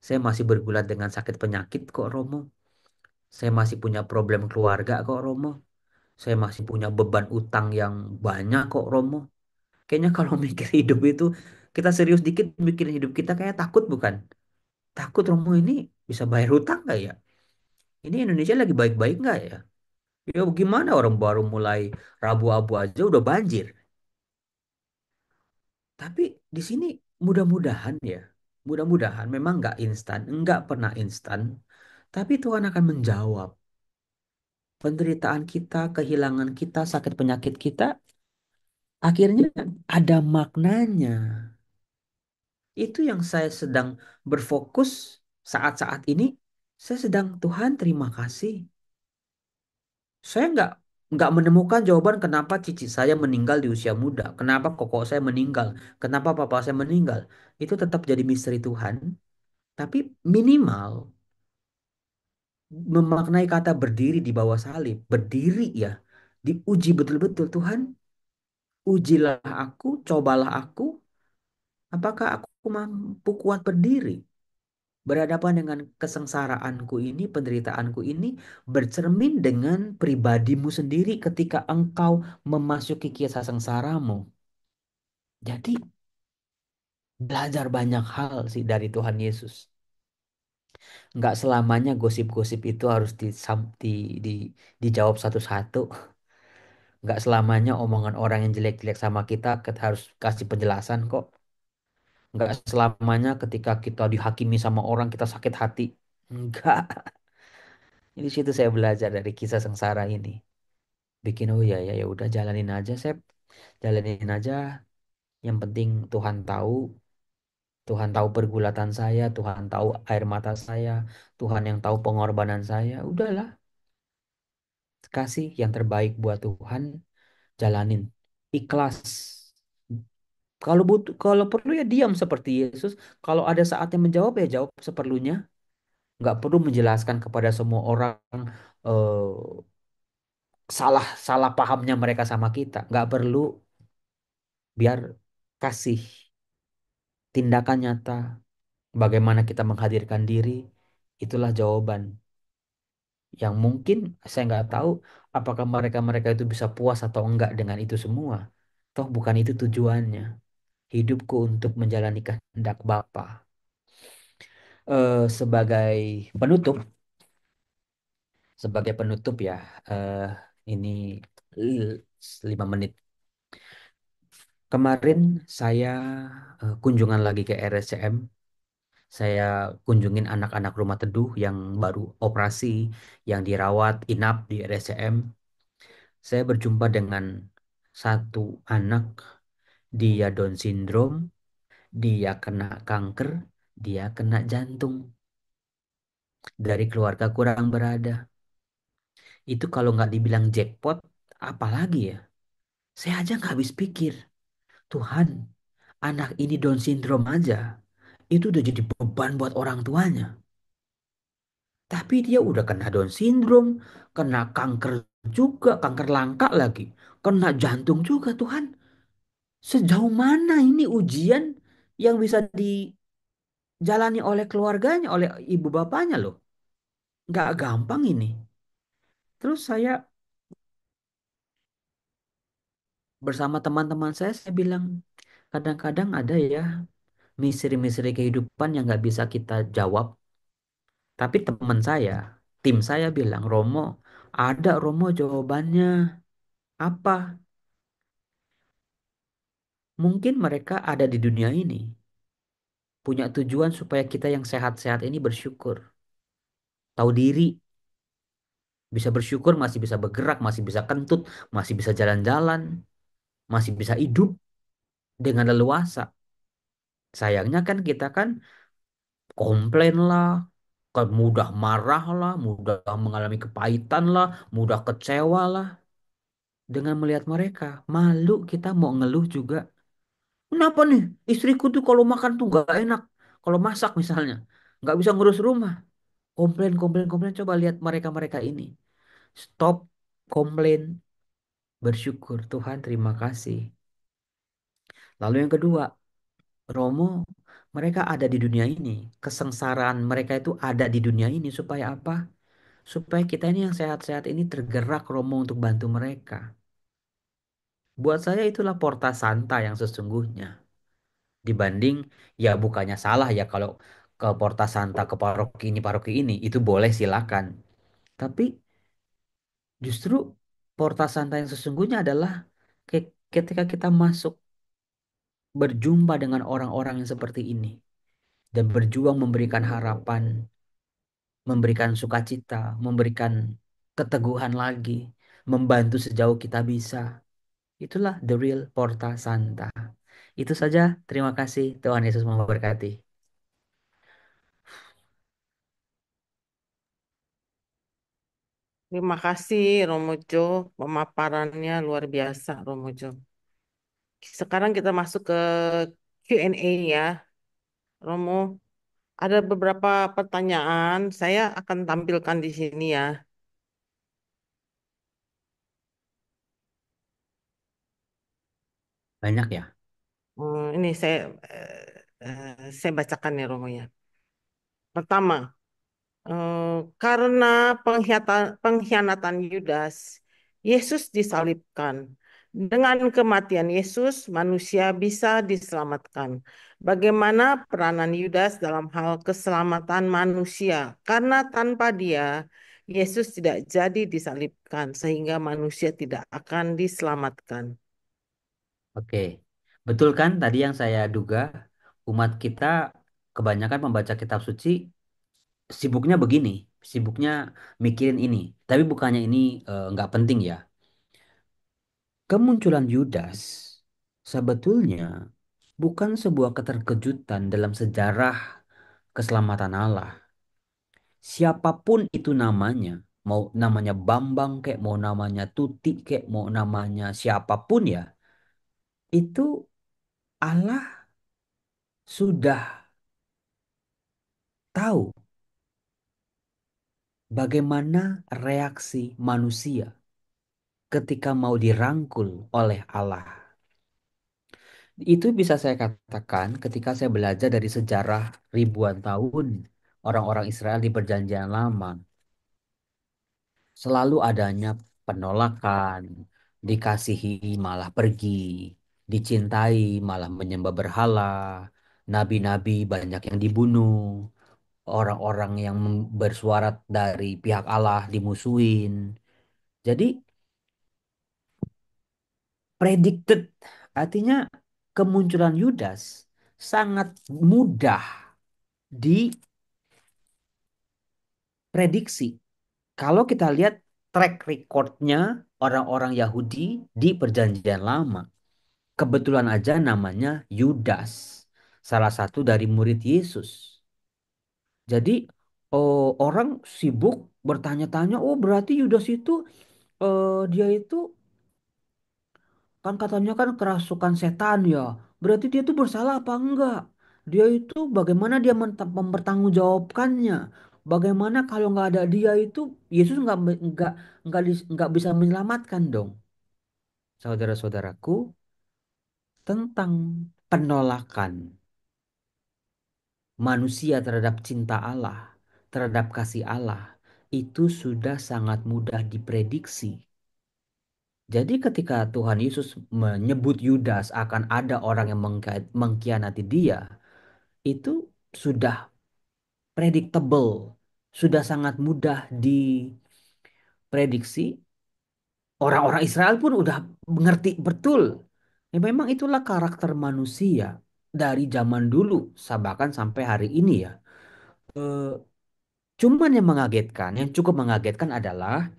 Saya masih bergulat dengan sakit penyakit kok, Romo. Saya masih punya problem keluarga kok, Romo. Saya masih punya beban utang yang banyak kok, Romo. Kayaknya kalau mikir hidup itu, kita serius dikit mikirin hidup kita kayak takut bukan? Takut, Romo, ini bisa bayar hutang nggak ya? Ini Indonesia lagi baik-baik nggak ya? Ya gimana orang baru mulai Rabu-Abu aja udah banjir. Tapi di sini mudah-mudahan ya, mudah-mudahan memang nggak instan, nggak pernah instan. Tapi Tuhan akan menjawab penderitaan kita, kehilangan kita, sakit penyakit kita. Akhirnya ada maknanya. Itu yang saya sedang berfokus saat-saat ini. Saya sedang Tuhan terima kasih. Saya nggak menemukan jawaban kenapa cici saya meninggal di usia muda. Kenapa koko saya meninggal. Kenapa papa saya meninggal. Itu tetap jadi misteri Tuhan. Tapi minimal memaknai kata berdiri di bawah salib. Berdiri ya. Diuji betul-betul Tuhan. Ujilah aku, cobalah aku. Apakah aku mampu kuat berdiri? Berhadapan dengan kesengsaraanku ini, penderitaanku ini, bercermin dengan pribadimu sendiri ketika engkau memasuki kisah sengsaramu. Jadi, belajar banyak hal sih dari Tuhan Yesus. Nggak selamanya gosip-gosip itu harus di, dijawab satu-satu. Nggak selamanya omongan orang yang jelek-jelek sama kita harus kasih penjelasan kok. Nggak selamanya ketika kita dihakimi sama orang kita sakit hati. Enggak. Di situ saya belajar dari kisah sengsara ini. Bikin oh ya ya ya udah jalanin aja Sep. Jalanin aja. Yang penting Tuhan tahu pergulatan saya, Tuhan tahu air mata saya, Tuhan yang tahu pengorbanan saya. Udahlah, kasih yang terbaik buat Tuhan, jalanin. Ikhlas. Kalau butuh, kalau perlu ya diam seperti Yesus. Kalau ada saatnya menjawab ya jawab seperlunya. Nggak perlu menjelaskan kepada semua orang eh, salah salah pahamnya mereka sama kita. Nggak perlu, biar kasih tindakan nyata bagaimana kita menghadirkan diri, itulah jawaban yang mungkin saya nggak tahu apakah mereka-mereka itu bisa puas atau enggak dengan itu semua. Toh bukan itu tujuannya. Hidupku untuk menjalani kehendak Bapa. Sebagai penutup, sebagai penutup ya, eh, ini 5 menit. Kemarin saya kunjungan lagi ke RSCM. Saya kunjungin anak-anak rumah teduh yang baru operasi, yang dirawat inap di RSCM. Saya berjumpa dengan satu anak, dia Down syndrome, dia kena kanker, dia kena jantung dari keluarga kurang berada. Itu kalau nggak dibilang jackpot, apalagi ya? Saya aja nggak habis pikir, Tuhan, anak ini Down syndrome aja, itu udah jadi beban buat orang tuanya. Tapi dia udah kena Down syndrome, kena kanker juga, kanker langka lagi, kena jantung juga Tuhan. Sejauh mana ini ujian yang bisa dijalani oleh keluarganya, oleh ibu bapaknya loh. Nggak gampang ini. Terus saya bersama teman-teman saya bilang kadang-kadang ada ya misteri-misteri kehidupan yang nggak bisa kita jawab. Tapi teman saya, tim saya bilang, Romo, ada Romo jawabannya. Apa? Mungkin mereka ada di dunia ini, punya tujuan supaya kita yang sehat-sehat ini bersyukur, tahu diri, bisa bersyukur, masih bisa bergerak, masih bisa kentut, masih bisa jalan-jalan, masih bisa hidup dengan leluasa. Sayangnya kan kita kan komplain lah, mudah marah lah, mudah mengalami kepahitan lah, mudah kecewa lah dengan melihat mereka. Malu kita mau ngeluh juga. Kenapa nih? Istriku tuh kalau makan tuh nggak enak. Kalau masak misalnya, nggak bisa ngurus rumah. Komplain, komplain, komplain. Coba lihat mereka-mereka ini. Stop komplain, bersyukur. Tuhan, terima kasih. Lalu yang kedua, Romo, mereka ada di dunia ini. Kesengsaraan mereka itu ada di dunia ini supaya apa? Supaya kita ini yang sehat-sehat ini tergerak Romo untuk bantu mereka. Buat saya itulah Porta Santa yang sesungguhnya. Dibanding ya bukannya salah ya kalau ke Porta Santa ke paroki ini itu boleh silakan. Tapi justru Porta Santa yang sesungguhnya adalah ketika kita masuk berjumpa dengan orang-orang yang seperti ini dan berjuang memberikan harapan, memberikan sukacita, memberikan keteguhan lagi, membantu sejauh kita bisa. Itulah the real Porta Santa. Itu saja. Terima kasih. Tuhan Yesus memberkati. Terima kasih Romo Jo, pemaparannya luar biasa Romo Jo. Sekarang kita masuk ke Q&A ya, Romo. Ada beberapa pertanyaan, saya akan tampilkan di sini ya. Banyak ya. Ini saya bacakan ya Romo ya. Pertama, karena pengkhianatan Yudas, Yesus disalibkan. Dengan kematian Yesus, manusia bisa diselamatkan. Bagaimana peranan Yudas dalam hal keselamatan manusia? Karena tanpa dia, Yesus tidak jadi disalibkan, sehingga manusia tidak akan diselamatkan. Oke. Betul kan tadi yang saya duga umat kita kebanyakan membaca kitab suci sibuknya begini, sibuknya mikirin ini. Tapi bukannya ini nggak penting ya. Kemunculan Yudas sebetulnya bukan sebuah keterkejutan dalam sejarah keselamatan Allah. Siapapun itu namanya, mau namanya Bambang kek, mau namanya Tuti kek, mau namanya siapapun ya, itu Allah sudah tahu bagaimana reaksi manusia ketika mau dirangkul oleh Allah. Itu bisa saya katakan ketika saya belajar dari sejarah ribuan tahun orang-orang Israel di Perjanjian Lama. Selalu adanya penolakan, dikasihi malah pergi, dicintai malah menyembah berhala, nabi-nabi banyak yang dibunuh, orang-orang yang bersuara dari pihak Allah dimusuhin. Jadi predicted artinya kemunculan Yudas sangat mudah diprediksi. Kalau kita lihat track recordnya orang-orang Yahudi di Perjanjian Lama, kebetulan aja namanya Yudas, salah satu dari murid Yesus. Jadi orang sibuk bertanya-tanya, oh berarti Yudas itu dia itu kan katanya kan kerasukan setan ya. Berarti dia itu bersalah apa enggak? Dia itu bagaimana dia mempertanggungjawabkannya? Bagaimana kalau nggak ada dia itu Yesus nggak bisa menyelamatkan dong. Saudara-saudaraku, tentang penolakan manusia terhadap cinta Allah, terhadap kasih Allah, itu sudah sangat mudah diprediksi. Jadi ketika Tuhan Yesus menyebut Yudas akan ada orang yang mengkhianati dia, itu sudah predictable, sudah sangat mudah diprediksi. Orang-orang Israel pun udah mengerti betul. Ya memang itulah karakter manusia dari zaman dulu, bahkan sampai hari ini ya. Eh, Cuman yang mengagetkan, yang cukup mengagetkan adalah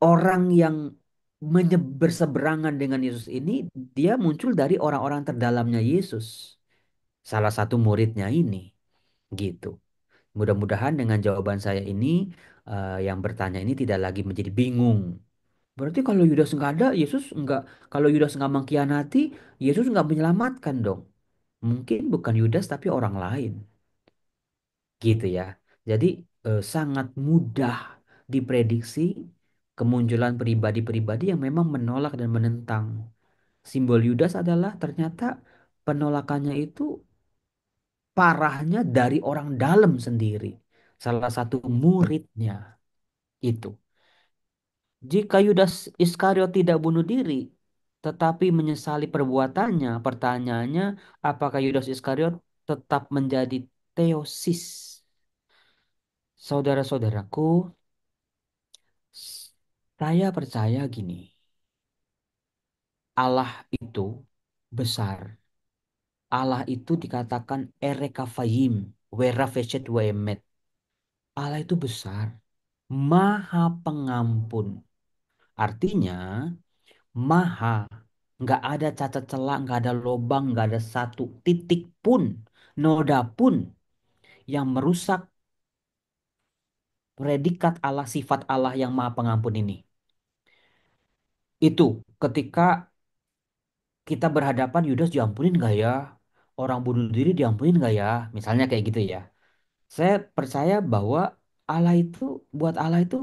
orang yang berseberangan dengan Yesus ini, dia muncul dari orang-orang terdalamnya Yesus, salah satu muridnya ini, gitu. Mudah-mudahan dengan jawaban saya ini, yang bertanya ini tidak lagi menjadi bingung. Berarti kalau Yudas nggak ada, Yesus nggak, kalau Yudas nggak mengkhianati, Yesus nggak menyelamatkan dong. Mungkin bukan Yudas tapi orang lain, gitu ya. Jadi sangat mudah diprediksi kemunculan pribadi-pribadi yang memang menolak dan menentang. Simbol Yudas adalah ternyata penolakannya itu parahnya dari orang dalam sendiri. Salah satu muridnya itu. Jika Yudas Iskariot tidak bunuh diri, tetapi menyesali perbuatannya, pertanyaannya, apakah Yudas Iskariot tetap menjadi teosis? Saudara-saudaraku, s- saya percaya gini, Allah itu besar. Allah itu dikatakan Erekafayim, Werafeshet Wemet. Allah itu besar, Maha Pengampun. Artinya, Maha, nggak ada cacat celah, nggak ada lobang, nggak ada satu titik pun, noda pun yang merusak predikat Allah, sifat Allah yang Maha Pengampun ini. Itu ketika kita berhadapan, Yudas diampunin nggak ya? Orang bunuh diri diampunin nggak ya? Misalnya kayak gitu ya. Saya percaya bahwa Allah itu, buat Allah itu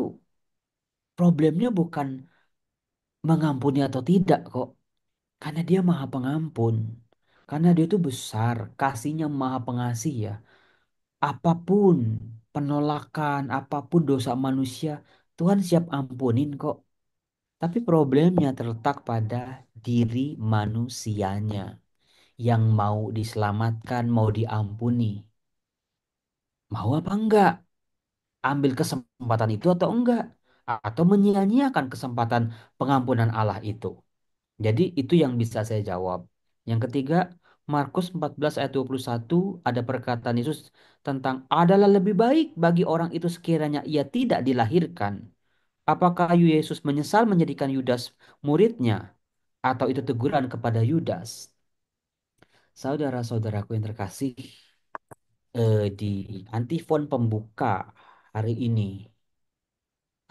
problemnya bukan mengampuni atau tidak kok. Karena dia Maha Pengampun. Karena dia itu besar, kasihnya Maha Pengasih ya. Apapun penolakan, apapun dosa manusia, Tuhan siap ampunin kok. Tapi problemnya terletak pada diri manusianya yang mau diselamatkan, mau diampuni. Mau apa enggak? Ambil kesempatan itu atau enggak? Atau menyia-nyiakan kesempatan pengampunan Allah itu. Jadi itu yang bisa saya jawab. Yang ketiga, Markus 14 ayat 21 ada perkataan Yesus tentang adalah lebih baik bagi orang itu sekiranya ia tidak dilahirkan. Apakah Yesus menyesal menjadikan Yudas muridnya atau itu teguran kepada Yudas? Saudara-saudaraku yang terkasih, di antifon pembuka hari ini,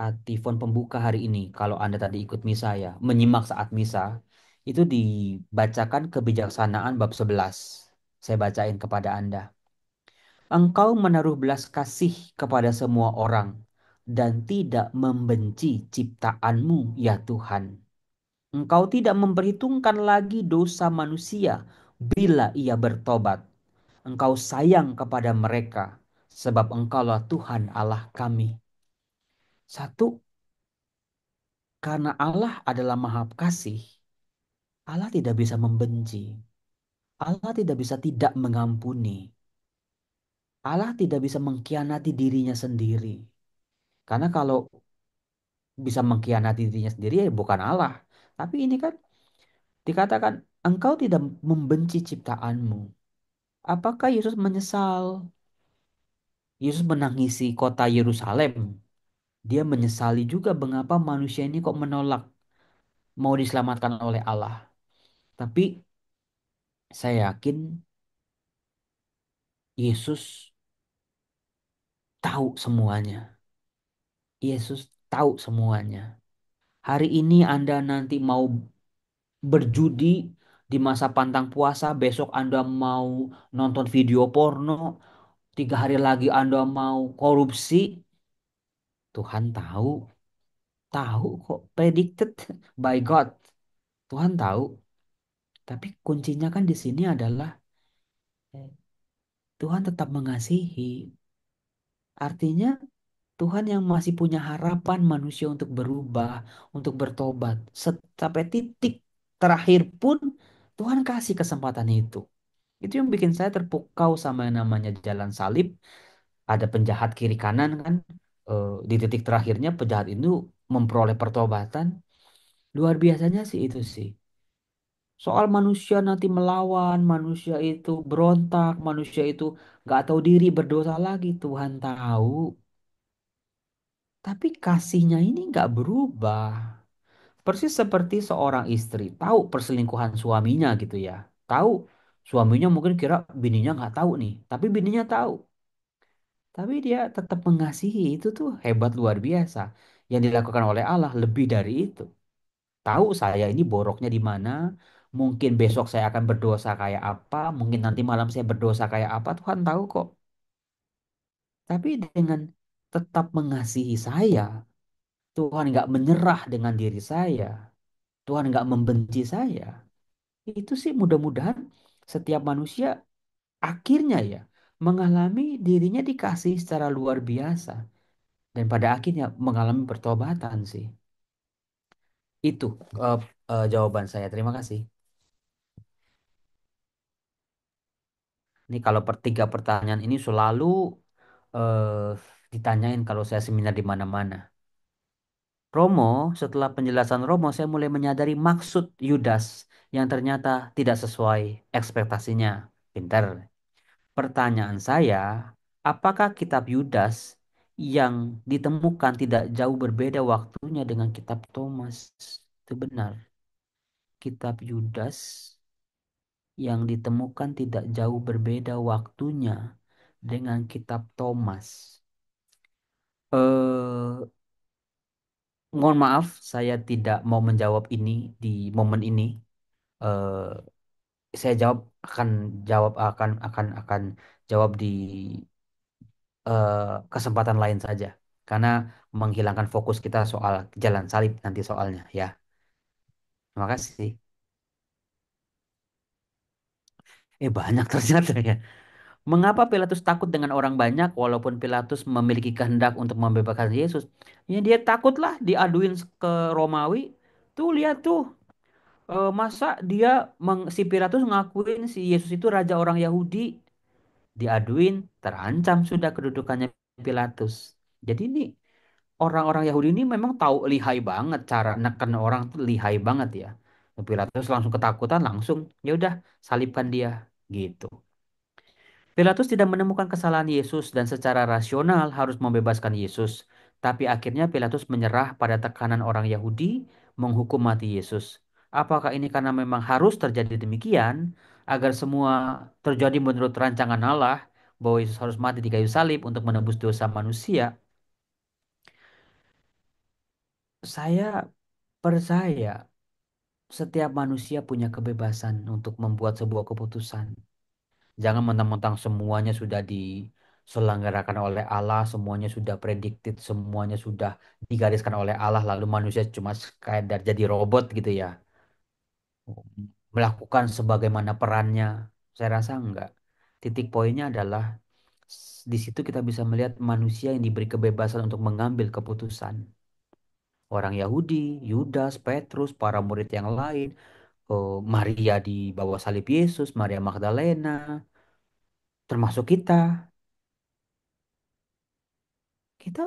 antifon pembuka hari ini, kalau Anda tadi ikut misa ya, menyimak saat misa, itu dibacakan kebijaksanaan bab 11. Saya bacain kepada Anda. Engkau menaruh belas kasih kepada semua orang dan tidak membenci ciptaanmu, ya Tuhan. Engkau tidak memperhitungkan lagi dosa manusia bila ia bertobat. Engkau sayang kepada mereka, sebab Engkaulah Tuhan Allah kami. Satu, karena Allah adalah Maha Kasih, Allah tidak bisa membenci. Allah tidak bisa tidak mengampuni. Allah tidak bisa mengkhianati dirinya sendiri. Karena kalau bisa mengkhianati dirinya sendiri ya bukan Allah. Tapi ini kan dikatakan engkau tidak membenci ciptaanmu. Apakah Yesus menyesal? Yesus menangisi kota Yerusalem. Dia menyesali juga mengapa manusia ini kok menolak mau diselamatkan oleh Allah. Tapi saya yakin Yesus tahu semuanya. Yesus tahu semuanya. Hari ini Anda nanti mau berjudi di masa pantang puasa, besok Anda mau nonton video porno, 3 hari lagi Anda mau korupsi, Tuhan tahu, tahu kok, predicted by God. Tuhan tahu, tapi kuncinya kan di sini adalah Tuhan tetap mengasihi. Artinya Tuhan yang masih punya harapan manusia untuk berubah, untuk bertobat. Sampai titik terakhir pun Tuhan kasih kesempatan itu. Itu yang bikin saya terpukau sama yang namanya jalan salib. Ada penjahat kiri kanan kan. Di titik terakhirnya penjahat itu memperoleh pertobatan. Luar biasanya sih itu sih. Soal manusia nanti melawan, manusia itu berontak, manusia itu nggak tahu diri berdosa lagi. Tuhan tahu. Tapi kasihnya ini nggak berubah. Persis seperti seorang istri tahu perselingkuhan suaminya gitu ya. Tahu suaminya mungkin kira bininya nggak tahu nih, tapi bininya tahu. Tapi dia tetap mengasihi. Itu tuh hebat luar biasa. Yang dilakukan oleh Allah lebih dari itu. Tahu saya ini boroknya di mana. Mungkin besok saya akan berdosa kayak apa. Mungkin nanti malam saya berdosa kayak apa. Tuhan tahu kok. Tapi dengan tetap mengasihi saya. Tuhan nggak menyerah dengan diri saya. Tuhan nggak membenci saya. Itu sih mudah-mudahan setiap manusia akhirnya ya mengalami dirinya dikasih secara luar biasa. Dan pada akhirnya mengalami pertobatan sih. Itu eh, jawaban saya. Terima kasih. Ini kalau tiga pertanyaan ini selalu eh, ditanyain kalau saya seminar di mana-mana. Romo, setelah penjelasan Romo, saya mulai menyadari maksud Yudas yang ternyata tidak sesuai ekspektasinya. Pinter. Pertanyaan saya, apakah kitab Yudas yang ditemukan tidak jauh berbeda waktunya dengan kitab Thomas? Itu benar. Kitab Yudas yang ditemukan tidak jauh berbeda waktunya dengan kitab Thomas. Eh, Mohon maaf, saya tidak mau menjawab ini di momen ini. Eh, saya akan jawab di kesempatan lain saja. Karena menghilangkan fokus kita soal jalan salib nanti soalnya ya. Terima kasih. Banyak ternyata ya. Mengapa Pilatus takut dengan orang banyak walaupun Pilatus memiliki kehendak untuk membebaskan Yesus? Ya dia takutlah diaduin ke Romawi. Tuh lihat tuh, masa dia si Pilatus ngakuin si Yesus itu raja orang Yahudi. Diaduin, terancam sudah kedudukannya Pilatus. Jadi ini orang-orang Yahudi ini memang tahu lihai banget cara neken orang tuh lihai banget ya. Pilatus langsung ketakutan langsung ya udah salibkan dia gitu. Pilatus tidak menemukan kesalahan Yesus dan secara rasional harus membebaskan Yesus. Tapi akhirnya Pilatus menyerah pada tekanan orang Yahudi menghukum mati Yesus. Apakah ini karena memang harus terjadi demikian agar semua terjadi menurut rancangan Allah bahwa Yesus harus mati di kayu salib untuk menebus dosa manusia? Saya percaya setiap manusia punya kebebasan untuk membuat sebuah keputusan. Jangan mentang-mentang semuanya sudah diselenggarakan oleh Allah, semuanya sudah predicted, semuanya sudah digariskan oleh Allah, lalu manusia cuma sekadar jadi robot gitu ya. Melakukan sebagaimana perannya. Saya rasa enggak. Titik poinnya adalah di situ kita bisa melihat manusia yang diberi kebebasan untuk mengambil keputusan. Orang Yahudi, Yudas, Petrus, para murid yang lain, Maria di bawah salib Yesus, Maria Magdalena, termasuk kita. Kita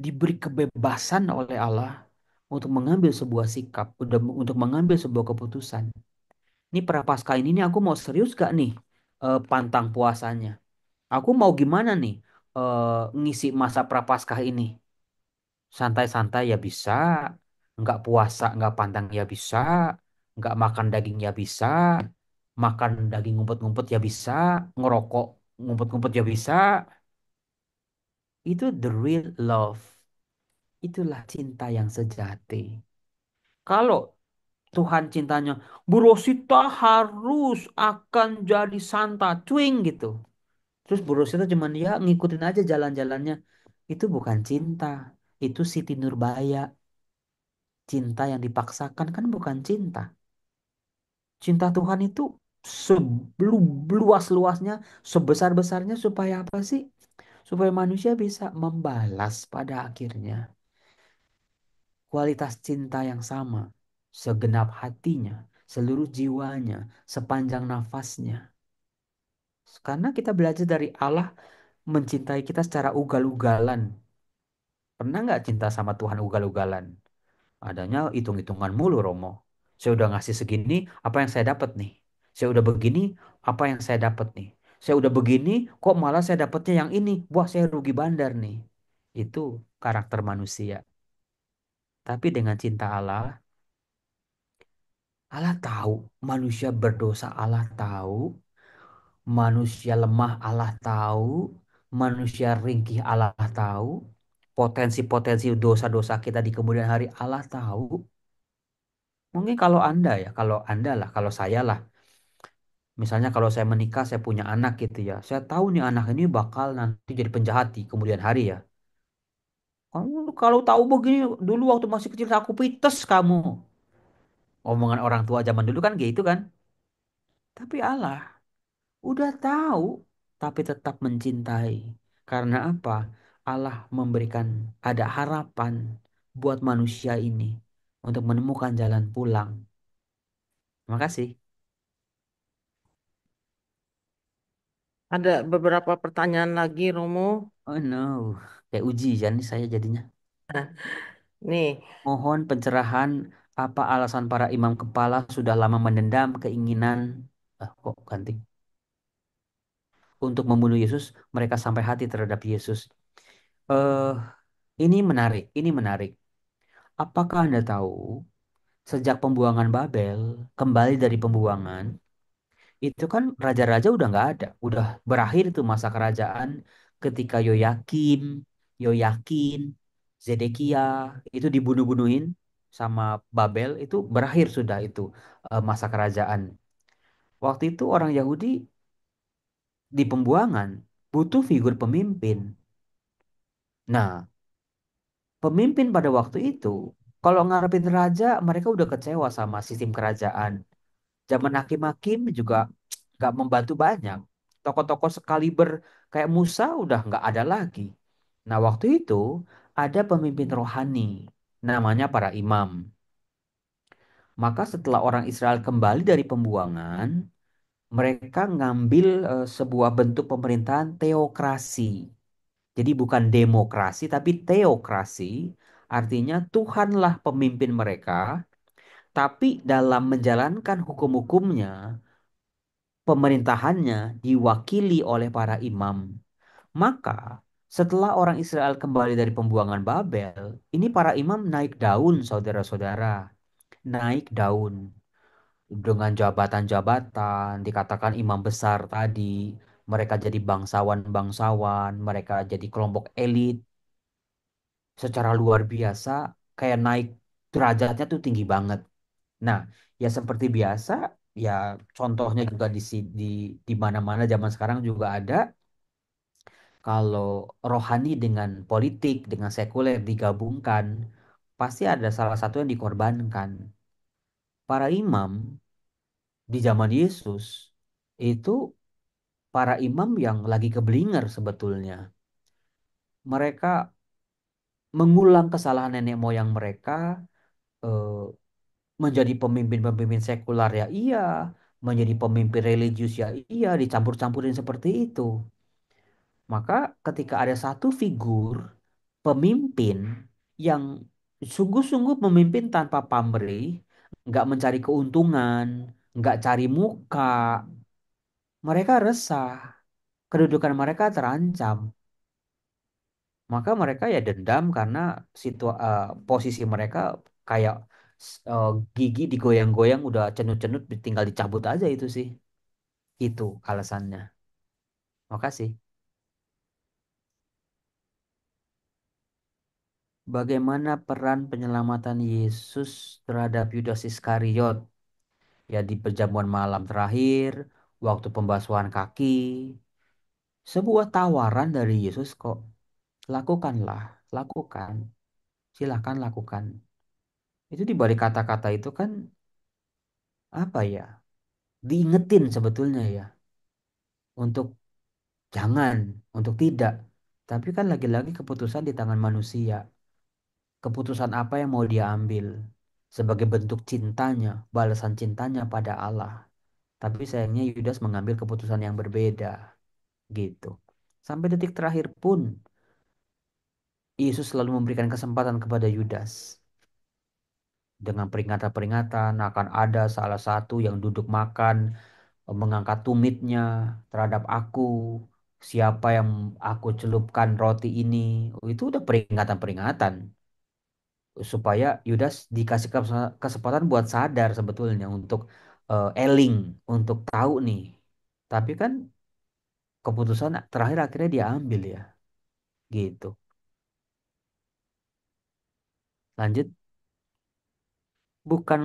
diberi kebebasan oleh Allah untuk mengambil sebuah sikap, untuk mengambil sebuah keputusan. Ini Prapaskah ini nih aku mau serius gak nih pantang puasanya? Aku mau gimana nih ngisi masa Prapaskah ini? Santai-santai ya bisa, nggak puasa, nggak pantang ya bisa, nggak makan daging ya bisa, makan daging ngumpet-ngumpet ya bisa, ngerokok ngumpet-ngumpet ya bisa. Itu the real love. Itulah cinta yang sejati. Kalau Tuhan cintanya, Bu Rosita harus akan jadi santa, cuing gitu. Terus Bu Rosita cuman ya ngikutin aja jalan-jalannya. Itu bukan cinta. Itu Siti Nurbaya. Cinta yang dipaksakan kan bukan cinta. Cinta Tuhan itu seluas-luasnya, sebesar-besarnya supaya apa sih? supaya manusia bisa membalas pada akhirnya kualitas cinta yang sama, segenap hatinya, seluruh jiwanya, sepanjang nafasnya. Karena kita belajar dari Allah mencintai kita secara ugal-ugalan. Pernah nggak cinta sama Tuhan ugal-ugalan? Adanya hitung-hitungan mulu, Romo. Saya udah ngasih segini, apa yang saya dapat nih? Saya udah begini, apa yang saya dapat nih? Saya udah begini, kok malah saya dapatnya yang ini? Wah, saya rugi bandar nih. Itu karakter manusia. Tapi dengan cinta Allah, Allah tahu manusia berdosa, Allah tahu manusia lemah, Allah tahu manusia ringkih, Allah tahu potensi-potensi dosa-dosa kita di kemudian hari, Allah tahu. Mungkin kalau Anda ya, kalau Anda lah, kalau saya lah, misalnya kalau saya menikah, saya punya anak gitu ya, saya tahu nih anak ini bakal nanti jadi penjahat di kemudian hari ya. Kamu kalau tahu begini dulu waktu masih kecil aku pites kamu. Omongan orang tua zaman dulu kan gitu kan. Tapi Allah udah tahu, tapi tetap mencintai. Karena apa? Allah memberikan ada harapan buat manusia ini untuk menemukan jalan pulang. Terima kasih. Ada beberapa pertanyaan lagi, Romo. Oh no, kayak ujian nih saya jadinya. Nih, Mohon pencerahan apa alasan para imam kepala sudah lama mendendam keinginan kok ganti untuk membunuh Yesus, mereka sampai hati terhadap Yesus. Eh, ini menarik, ini menarik. Apakah Anda tahu sejak pembuangan Babel, kembali dari pembuangan, itu kan raja-raja udah nggak ada, udah berakhir itu masa kerajaan ketika Yoyakin, Zedekia itu dibunuh-bunuhin sama Babel itu berakhir sudah itu masa kerajaan. Waktu itu orang Yahudi di pembuangan butuh figur pemimpin. Nah, pemimpin pada waktu itu kalau ngarepin raja mereka udah kecewa sama sistem kerajaan. Zaman hakim-hakim juga nggak membantu banyak. Tokoh-tokoh sekaliber kayak Musa udah nggak ada lagi. Nah, waktu itu ada pemimpin rohani, namanya para imam. Maka setelah orang Israel kembali dari pembuangan, mereka ngambil sebuah bentuk pemerintahan teokrasi. Jadi bukan demokrasi, tapi teokrasi. Artinya Tuhanlah pemimpin mereka, tapi dalam menjalankan hukum-hukumnya, pemerintahannya diwakili oleh para imam. Maka setelah orang Israel kembali dari pembuangan Babel, ini para imam naik daun, saudara-saudara, naik daun dengan jabatan-jabatan, dikatakan imam besar tadi, mereka jadi bangsawan-bangsawan, mereka jadi kelompok elit secara luar biasa, kayak naik derajatnya tuh tinggi banget. Nah, ya seperti biasa, ya contohnya juga di di mana-mana zaman sekarang juga ada. Kalau rohani dengan politik, dengan sekuler digabungkan, pasti ada salah satu yang dikorbankan. Para imam di zaman Yesus itu para imam yang lagi keblinger sebetulnya. Mereka mengulang kesalahan nenek moyang mereka, eh, menjadi pemimpin-pemimpin sekular ya iya, menjadi pemimpin religius ya iya, dicampur-campurin seperti itu. Maka ketika ada satu figur pemimpin yang sungguh-sungguh memimpin tanpa pamrih, nggak mencari keuntungan, nggak cari muka, mereka resah, kedudukan mereka terancam. Maka mereka ya dendam karena posisi mereka kayak gigi digoyang-goyang udah cenut-cenut tinggal dicabut aja itu sih. Itu alasannya. Makasih. Bagaimana peran penyelamatan Yesus terhadap Yudas Iskariot? Ya di perjamuan malam terakhir, waktu pembasuhan kaki, sebuah tawaran dari Yesus kok. Lakukanlah, lakukan. Silahkan lakukan. Itu di balik kata-kata itu kan apa ya? Diingetin sebetulnya ya. Untuk jangan, untuk tidak. Tapi kan lagi-lagi keputusan di tangan manusia. Keputusan apa yang mau dia ambil sebagai bentuk cintanya, balasan cintanya pada Allah. Tapi sayangnya Yudas mengambil keputusan yang berbeda gitu. Sampai detik terakhir pun Yesus selalu memberikan kesempatan kepada Yudas dengan peringatan-peringatan akan ada salah satu yang duduk makan mengangkat tumitnya terhadap aku. Siapa yang aku celupkan roti ini? Oh, itu udah peringatan-peringatan supaya Yudas dikasih kesempatan buat sadar sebetulnya untuk eling, untuk tahu nih. Tapi kan keputusan terakhir akhirnya dia ambil ya, gitu. Lanjut, bukan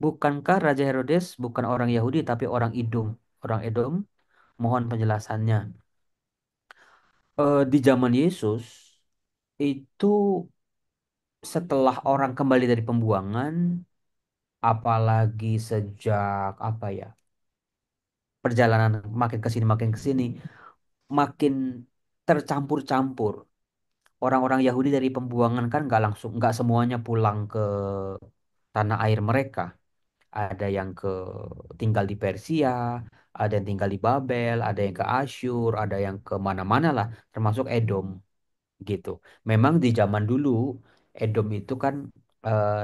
bukankah Raja Herodes bukan orang Yahudi tapi orang Edom? Orang Edom, mohon penjelasannya. Di zaman Yesus itu setelah orang kembali dari pembuangan, apalagi sejak apa ya, perjalanan makin ke sini, makin tercampur-campur. Orang-orang Yahudi dari pembuangan kan nggak langsung, nggak semuanya pulang ke tanah air mereka. Ada yang tinggal di Persia, ada yang tinggal di Babel, ada yang ke Asyur, ada yang ke mana-mana lah, termasuk Edom gitu. Memang di zaman dulu Edom itu kan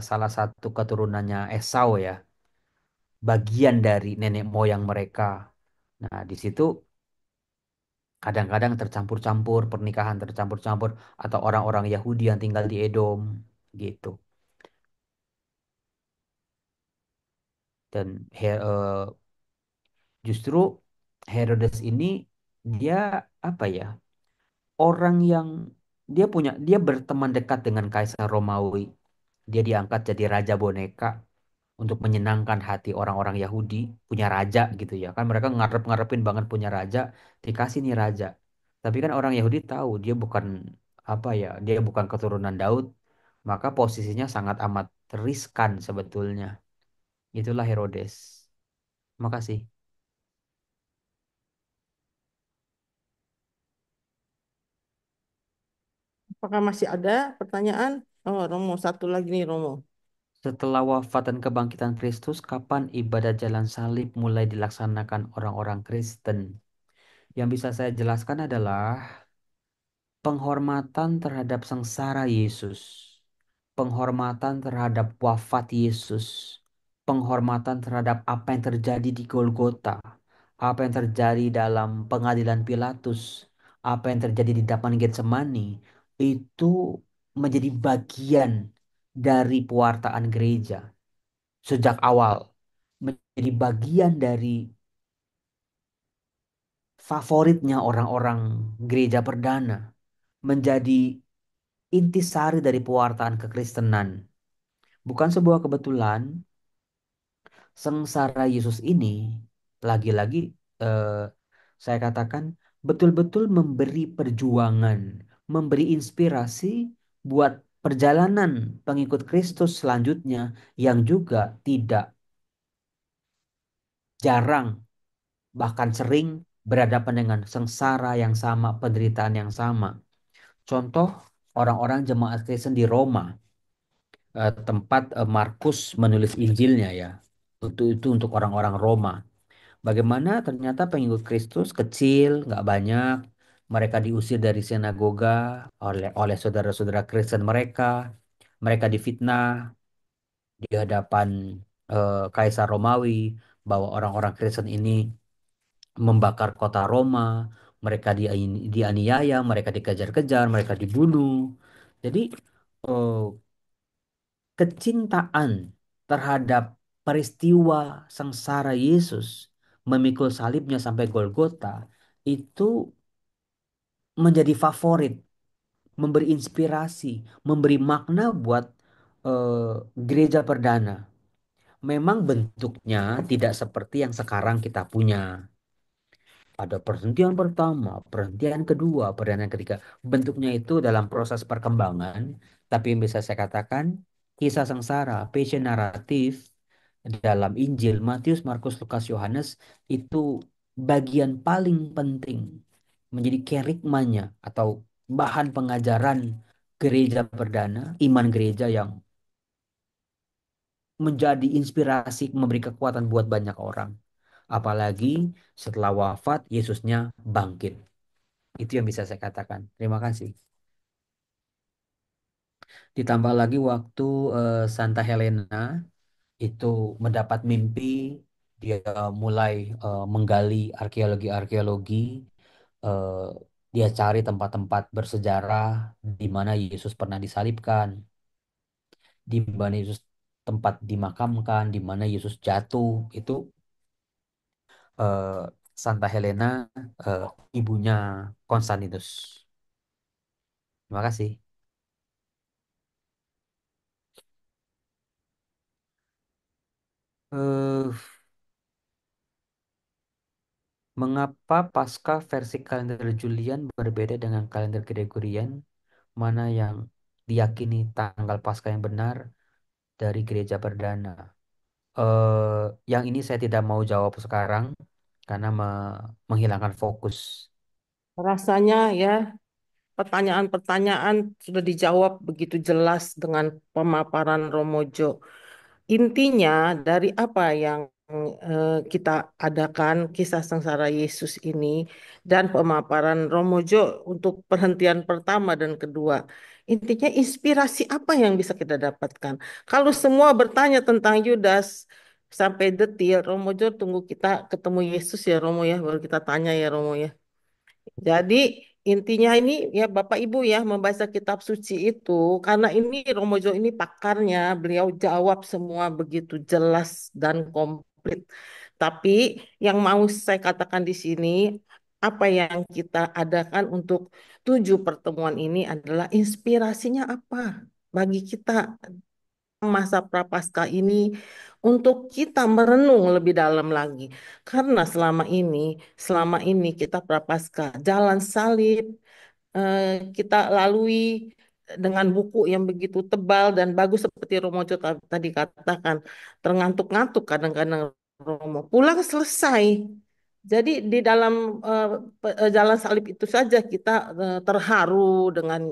salah satu keturunannya Esau ya, bagian dari nenek moyang mereka. Nah, di situ kadang-kadang tercampur-campur, pernikahan tercampur-campur atau orang-orang Yahudi yang tinggal di Edom gitu. Dan justru Herodes ini dia apa ya? Orang yang dia berteman dekat dengan Kaisar Romawi. Dia diangkat jadi raja boneka untuk menyenangkan hati orang-orang Yahudi, punya raja gitu ya. Kan mereka ngarep-ngarepin banget punya raja, dikasih nih raja. Tapi kan orang Yahudi tahu dia bukan apa ya, dia bukan keturunan Daud, maka posisinya sangat amat riskan sebetulnya. Itulah Herodes. Makasih. Apakah masih ada pertanyaan? Oh, Romo, satu lagi nih, Romo. Setelah wafat dan kebangkitan Kristus, kapan ibadat jalan salib mulai dilaksanakan orang-orang Kristen? Yang bisa saya jelaskan adalah penghormatan terhadap sengsara Yesus, penghormatan terhadap wafat Yesus, penghormatan terhadap apa yang terjadi di Golgota, apa yang terjadi dalam pengadilan Pilatus, apa yang terjadi di Taman Getsemani, itu menjadi bagian dari pewartaan gereja sejak awal, menjadi bagian dari favoritnya orang-orang gereja perdana, menjadi intisari dari pewartaan kekristenan. Bukan sebuah kebetulan, sengsara Yesus ini lagi-lagi eh, saya katakan betul-betul memberi perjuangan, memberi inspirasi buat perjalanan pengikut Kristus selanjutnya yang juga tidak jarang bahkan sering berhadapan dengan sengsara yang sama, penderitaan yang sama. Contoh orang-orang jemaat Kristen di Roma, tempat Markus menulis Injilnya ya. Itu untuk orang-orang Roma. Bagaimana ternyata pengikut Kristus kecil, nggak banyak. Mereka diusir dari sinagoga oleh saudara-saudara Kristen mereka. Mereka difitnah di hadapan Kaisar Romawi bahwa orang-orang Kristen ini membakar kota Roma, mereka dianiaya, mereka dikejar-kejar, mereka dibunuh. Jadi eh, kecintaan terhadap peristiwa sengsara Yesus memikul salibnya sampai Golgota itu menjadi favorit, memberi inspirasi, memberi makna buat gereja perdana. Memang bentuknya tidak seperti yang sekarang kita punya. Ada perhentian pertama, perhentian kedua, perhentian ketiga. Bentuknya itu dalam proses perkembangan, tapi yang bisa saya katakan kisah sengsara, passion naratif dalam Injil Matius, Markus, Lukas, Yohanes itu bagian paling penting, menjadi kerikmanya atau bahan pengajaran gereja perdana, iman gereja yang menjadi inspirasi memberi kekuatan buat banyak orang. Apalagi setelah wafat, Yesusnya bangkit. Itu yang bisa saya katakan. Terima kasih. Ditambah lagi waktu Santa Helena itu mendapat mimpi, dia mulai menggali arkeologi-arkeologi, eh, dia cari tempat-tempat bersejarah di mana Yesus pernah disalibkan, di mana Yesus tempat dimakamkan, di mana Yesus jatuh. Itu eh, Santa Helena, eh, ibunya Konstantinus. Terima kasih. Eh, Mengapa Paskah versi kalender Julian berbeda dengan kalender Gregorian? Mana yang diyakini tanggal Paskah yang benar dari gereja perdana? Yang ini saya tidak mau jawab sekarang karena menghilangkan fokus. Rasanya ya pertanyaan-pertanyaan sudah dijawab begitu jelas dengan pemaparan Romojo. Intinya dari apa yang kita adakan kisah sengsara Yesus ini dan pemaparan Romojo untuk perhentian pertama dan kedua. Intinya inspirasi apa yang bisa kita dapatkan? Kalau semua bertanya tentang Yudas sampai detil, Romojo tunggu kita ketemu Yesus ya Romo ya, baru kita tanya ya Romo ya. Jadi intinya ini ya Bapak Ibu ya membaca kitab suci itu karena ini Romojo ini pakarnya, beliau jawab semua begitu jelas dan komplit. Tapi yang mau saya katakan di sini apa yang kita adakan untuk 7 pertemuan ini adalah inspirasinya apa bagi kita masa Prapaskah ini untuk kita merenung lebih dalam lagi. Karena selama ini kita Prapaskah, jalan salib eh, kita lalui dengan buku yang begitu tebal dan bagus seperti Romo tadi katakan, terngantuk-ngantuk kadang-kadang Romo. Pulang selesai. Jadi di dalam jalan salib itu saja kita terharu dengan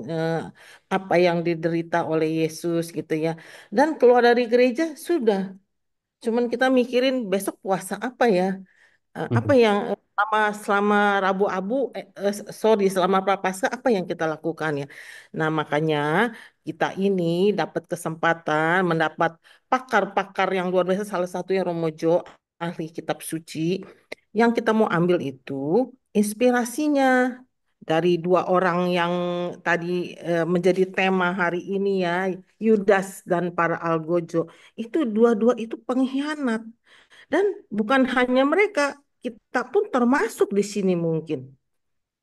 apa yang diderita oleh Yesus gitu ya. Dan keluar dari gereja sudah. Cuman kita mikirin besok puasa apa ya? Apa yang selama Rabu Abu sorry selama Prapaskah apa yang kita lakukan ya. Nah, makanya kita ini dapat kesempatan mendapat pakar-pakar yang luar biasa salah satunya Romojo ahli kitab suci yang kita mau ambil itu inspirasinya dari dua orang yang tadi menjadi tema hari ini ya, Yudas dan para algojo. Itu dua-dua itu pengkhianat. Dan bukan hanya mereka, kita pun termasuk di sini mungkin,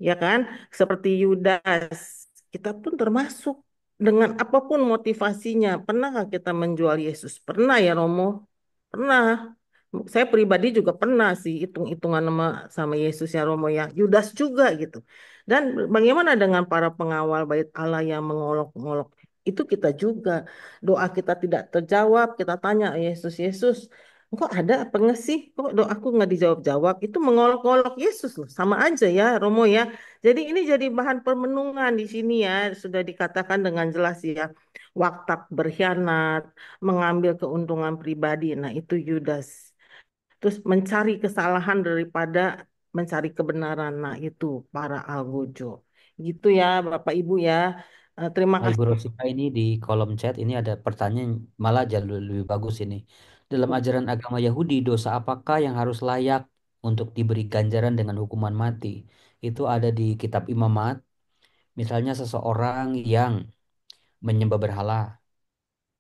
ya kan? Seperti Yudas, kita pun termasuk dengan apapun motivasinya. Pernahkah kita menjual Yesus? Pernah ya Romo? Pernah. Saya pribadi juga pernah sih hitung-hitungan sama Yesus ya Romo ya. Yudas juga gitu. Dan bagaimana dengan para pengawal bait Allah yang mengolok-ngolok? Itu kita juga. Doa kita tidak terjawab, kita tanya Yesus, Yesus, kok ada apa nggak sih? Kok doaku nggak dijawab-jawab? Itu mengolok-olok Yesus loh. Sama aja ya Romo ya. Jadi ini jadi bahan permenungan di sini ya. Sudah dikatakan dengan jelas ya. Waktak berkhianat, mengambil keuntungan pribadi. Nah, itu Yudas. Terus mencari kesalahan daripada mencari kebenaran. Nah, itu para algojo. Gitu ya, Bapak Ibu ya. Terima Nah, Ibu kasih. Rosita ini di kolom chat ini ada pertanyaan malah jauh lebih bagus ini. Dalam ajaran agama Yahudi, dosa apakah yang harus layak untuk diberi ganjaran dengan hukuman mati? Itu ada di kitab Imamat. Misalnya seseorang yang menyembah berhala,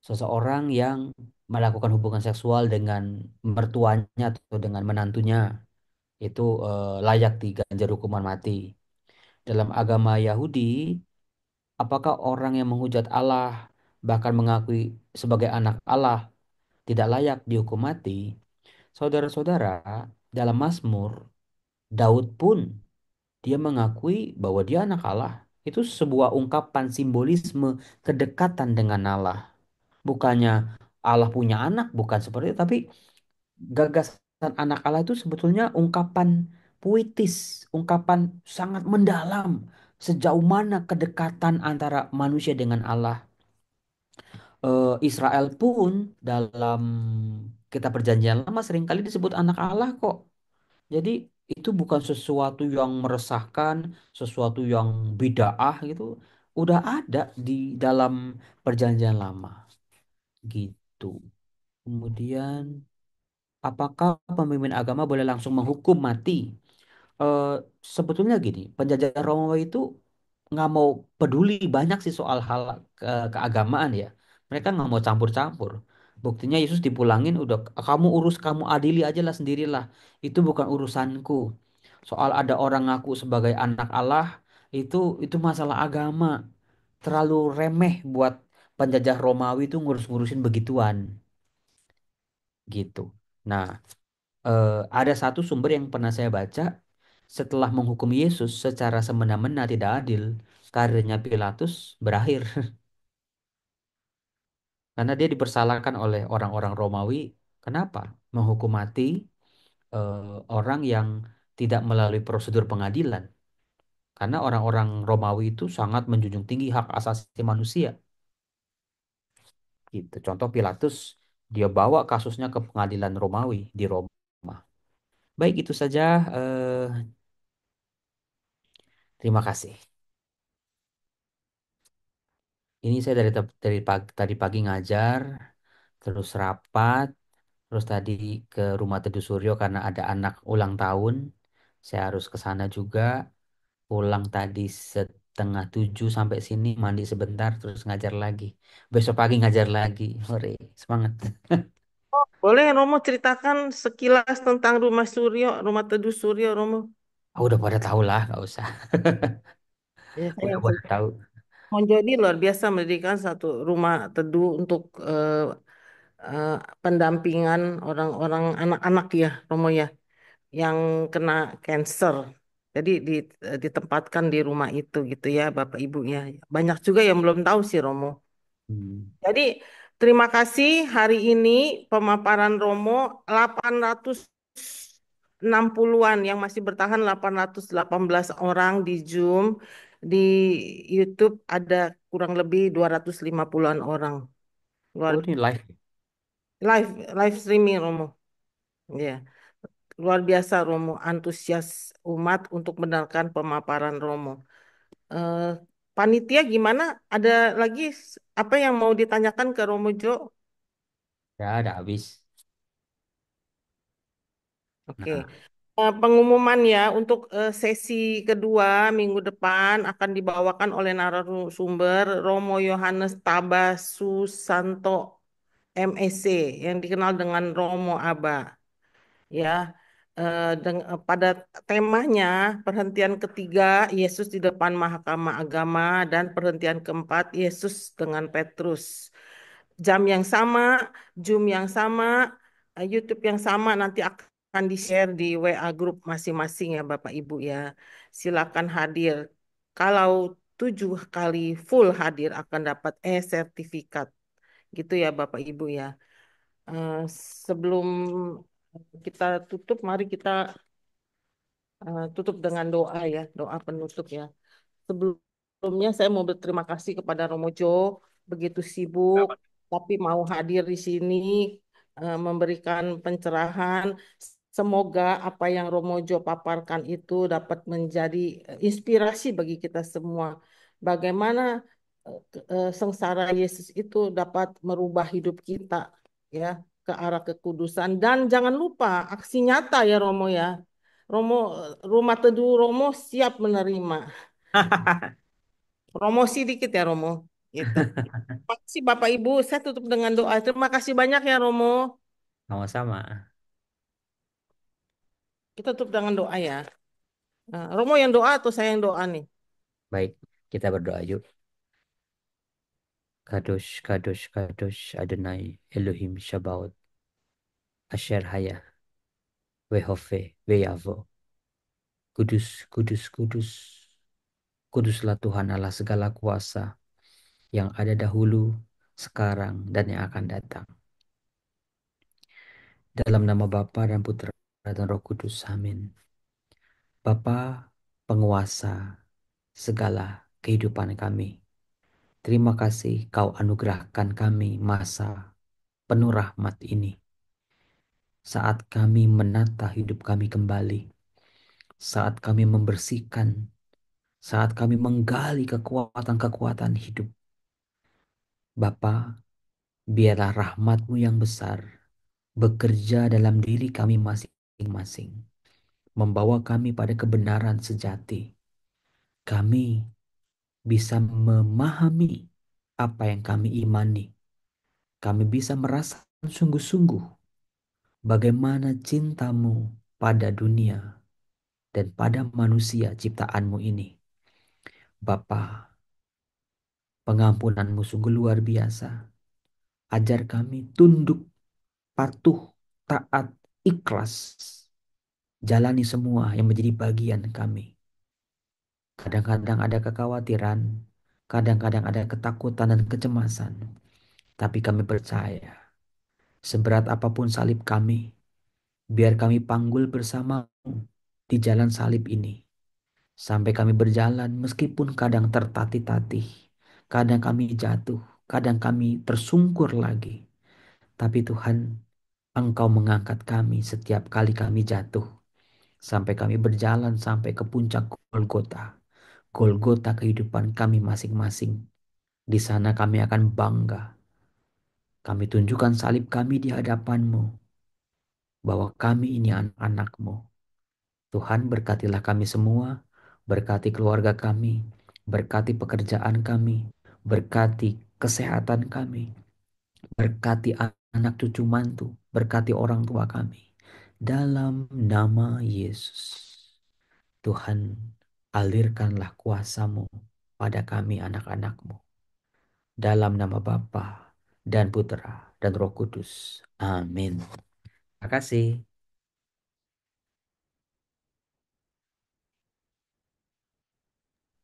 seseorang yang melakukan hubungan seksual dengan mertuanya atau dengan menantunya, itu layak diganjar hukuman mati. Dalam agama Yahudi, apakah orang yang menghujat Allah bahkan mengakui sebagai anak Allah tidak layak dihukum mati? Saudara-saudara, dalam Mazmur, Daud pun dia mengakui bahwa dia anak Allah. Itu sebuah ungkapan simbolisme kedekatan dengan Allah. Bukannya Allah punya anak, bukan seperti itu, tapi gagasan anak Allah itu sebetulnya ungkapan puitis, ungkapan sangat mendalam. Sejauh mana kedekatan antara manusia dengan Allah. Israel pun dalam kitab Perjanjian Lama seringkali disebut anak Allah kok. Jadi itu bukan sesuatu yang meresahkan, sesuatu yang bid'ah gitu. Udah ada di dalam Perjanjian Lama gitu. Kemudian, apakah pemimpin agama boleh langsung menghukum mati? eh, Sebetulnya gini, penjajah Romawi itu nggak mau peduli banyak sih soal hal keagamaan ya. Mereka nggak mau campur-campur. Buktinya Yesus dipulangin udah kamu urus kamu adili aja lah sendirilah. Itu bukan urusanku. Soal ada orang ngaku sebagai anak Allah itu itu masalah agama. Terlalu remeh buat penjajah Romawi itu ngurus-ngurusin begituan gitu. Nah, ada satu sumber yang pernah saya baca setelah menghukum Yesus secara semena-mena tidak adil, karirnya Pilatus berakhir karena dia dipersalahkan oleh orang-orang Romawi. Kenapa? Menghukum mati orang yang tidak melalui prosedur pengadilan. Karena orang-orang Romawi itu sangat menjunjung tinggi hak asasi manusia. Gitu. Contoh Pilatus, dia bawa kasusnya ke pengadilan Romawi di Roma. Baik, itu saja. eh, Terima kasih. Ini saya tadi pagi ngajar, terus rapat, terus tadi ke rumah Teduh Suryo karena ada anak ulang tahun. Saya harus ke sana juga. Pulang tadi 6:30 sampai sini, mandi sebentar, terus ngajar lagi. Besok pagi ngajar lagi. Hore, semangat. Boleh Romo ceritakan sekilas tentang Rumah Suryo, Rumah Teduh Suryo, Romo? Ah, udah pada tahu lah, nggak usah. Ya, Udah saya pada tahu. Monjo ini luar biasa mendirikan satu rumah teduh untuk eh, pendampingan orang-orang anak-anak ya, Romo ya, yang kena cancer. Jadi ditempatkan di rumah itu gitu ya, Bapak Ibu ya. Banyak juga yang belum tahu sih, Romo. Hmm. Jadi terima kasih hari ini pemaparan Romo 860-an yang masih bertahan 818 orang di Zoom, di YouTube ada kurang lebih 250-an orang. Luar Oh, ini live. live live streaming Romo. Ya, luar biasa Romo, antusias umat untuk mendengarkan pemaparan Romo. Eh, Panitia gimana? Ada lagi apa yang mau ditanyakan ke Romo Jo? Ya, udah habis. Oke. Nah, Pengumuman ya untuk sesi kedua minggu depan akan dibawakan oleh narasumber Romo Yohanes Tabasusanto MEC yang dikenal dengan Romo Aba ya. Pada temanya perhentian ketiga Yesus di depan Mahkamah Agama dan perhentian keempat Yesus dengan Petrus. Jam yang sama, Zoom yang sama, YouTube yang sama nanti akan di-share di WA grup masing-masing ya Bapak Ibu ya. Silakan hadir. Kalau 7 kali full hadir akan dapat e-sertifikat gitu ya Bapak Ibu ya. Eh, Sebelum kita tutup, mari kita tutup dengan doa ya, doa penutup ya. Sebelumnya saya mau berterima kasih kepada Romo Jo, begitu sibuk, tapi mau hadir di sini, memberikan pencerahan. Semoga apa yang Romo Jo paparkan itu dapat menjadi inspirasi bagi kita semua. Bagaimana sengsara Yesus itu dapat merubah hidup kita ya ke arah kekudusan. Dan jangan lupa aksi nyata ya Romo ya. Romo, Rumah Teduh Romo siap menerima. Promosi dikit ya Romo. Gitu. Terima kasih Bapak Ibu. Saya tutup dengan doa. Terima kasih banyak ya Romo. sama-sama. Kita tutup dengan doa ya. Romo yang doa atau saya yang doa nih? Baik, kita berdoa yuk. Kadosh, Kadosh, Kadosh, Adonai, Elohim Shabbat, Asher Haya, Wehove, Weyavo, Kudus, Kudus, Kudus. Kuduslah Tuhan Allah segala kuasa yang ada dahulu, sekarang, dan yang akan datang. Dalam nama Bapa dan Putra dan Roh Kudus. Amin. Bapa penguasa segala kehidupan kami. Terima kasih kau anugerahkan kami masa penuh rahmat ini. Saat kami menata hidup kami kembali. Saat kami membersihkan. Saat kami menggali kekuatan-kekuatan hidup. Bapa, biarlah rahmat-Mu yang besar bekerja dalam diri kami masing-masing. Membawa kami pada kebenaran sejati. Kami bisa memahami apa yang kami imani. Kami bisa merasakan sungguh-sungguh bagaimana cintamu pada dunia dan pada manusia ciptaanmu ini. Bapa, pengampunanmu sungguh luar biasa. Ajar kami tunduk, patuh, taat, ikhlas. Jalani semua yang menjadi bagian kami. Kadang-kadang ada kekhawatiran, kadang-kadang ada ketakutan dan kecemasan. Tapi kami percaya, seberat apapun salib kami, biar kami panggul bersamamu di jalan salib ini. Sampai kami berjalan meskipun kadang tertatih-tatih, kadang kami jatuh, kadang kami tersungkur lagi. Tapi Tuhan, Engkau mengangkat kami setiap kali kami jatuh. Sampai kami berjalan sampai ke puncak Golgota. Golgota kehidupan kami masing-masing. Di sana kami akan bangga. Kami tunjukkan salib kami di hadapan-Mu. Bahwa kami ini anak-anak-Mu. Tuhan berkatilah kami semua. Berkati keluarga kami. Berkati pekerjaan kami. Berkati kesehatan kami. Berkati anak cucu mantu. Berkati orang tua kami. Dalam nama Yesus. Tuhan, alirkanlah kuasa-Mu pada kami anak-anak-Mu. Dalam nama Bapa dan Putra dan Roh Kudus. Amin. Terima kasih.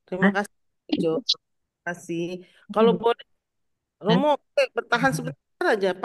Terima kasih, Jo. Terima kasih. Kalau boleh, Romo bertahan sebentar aja.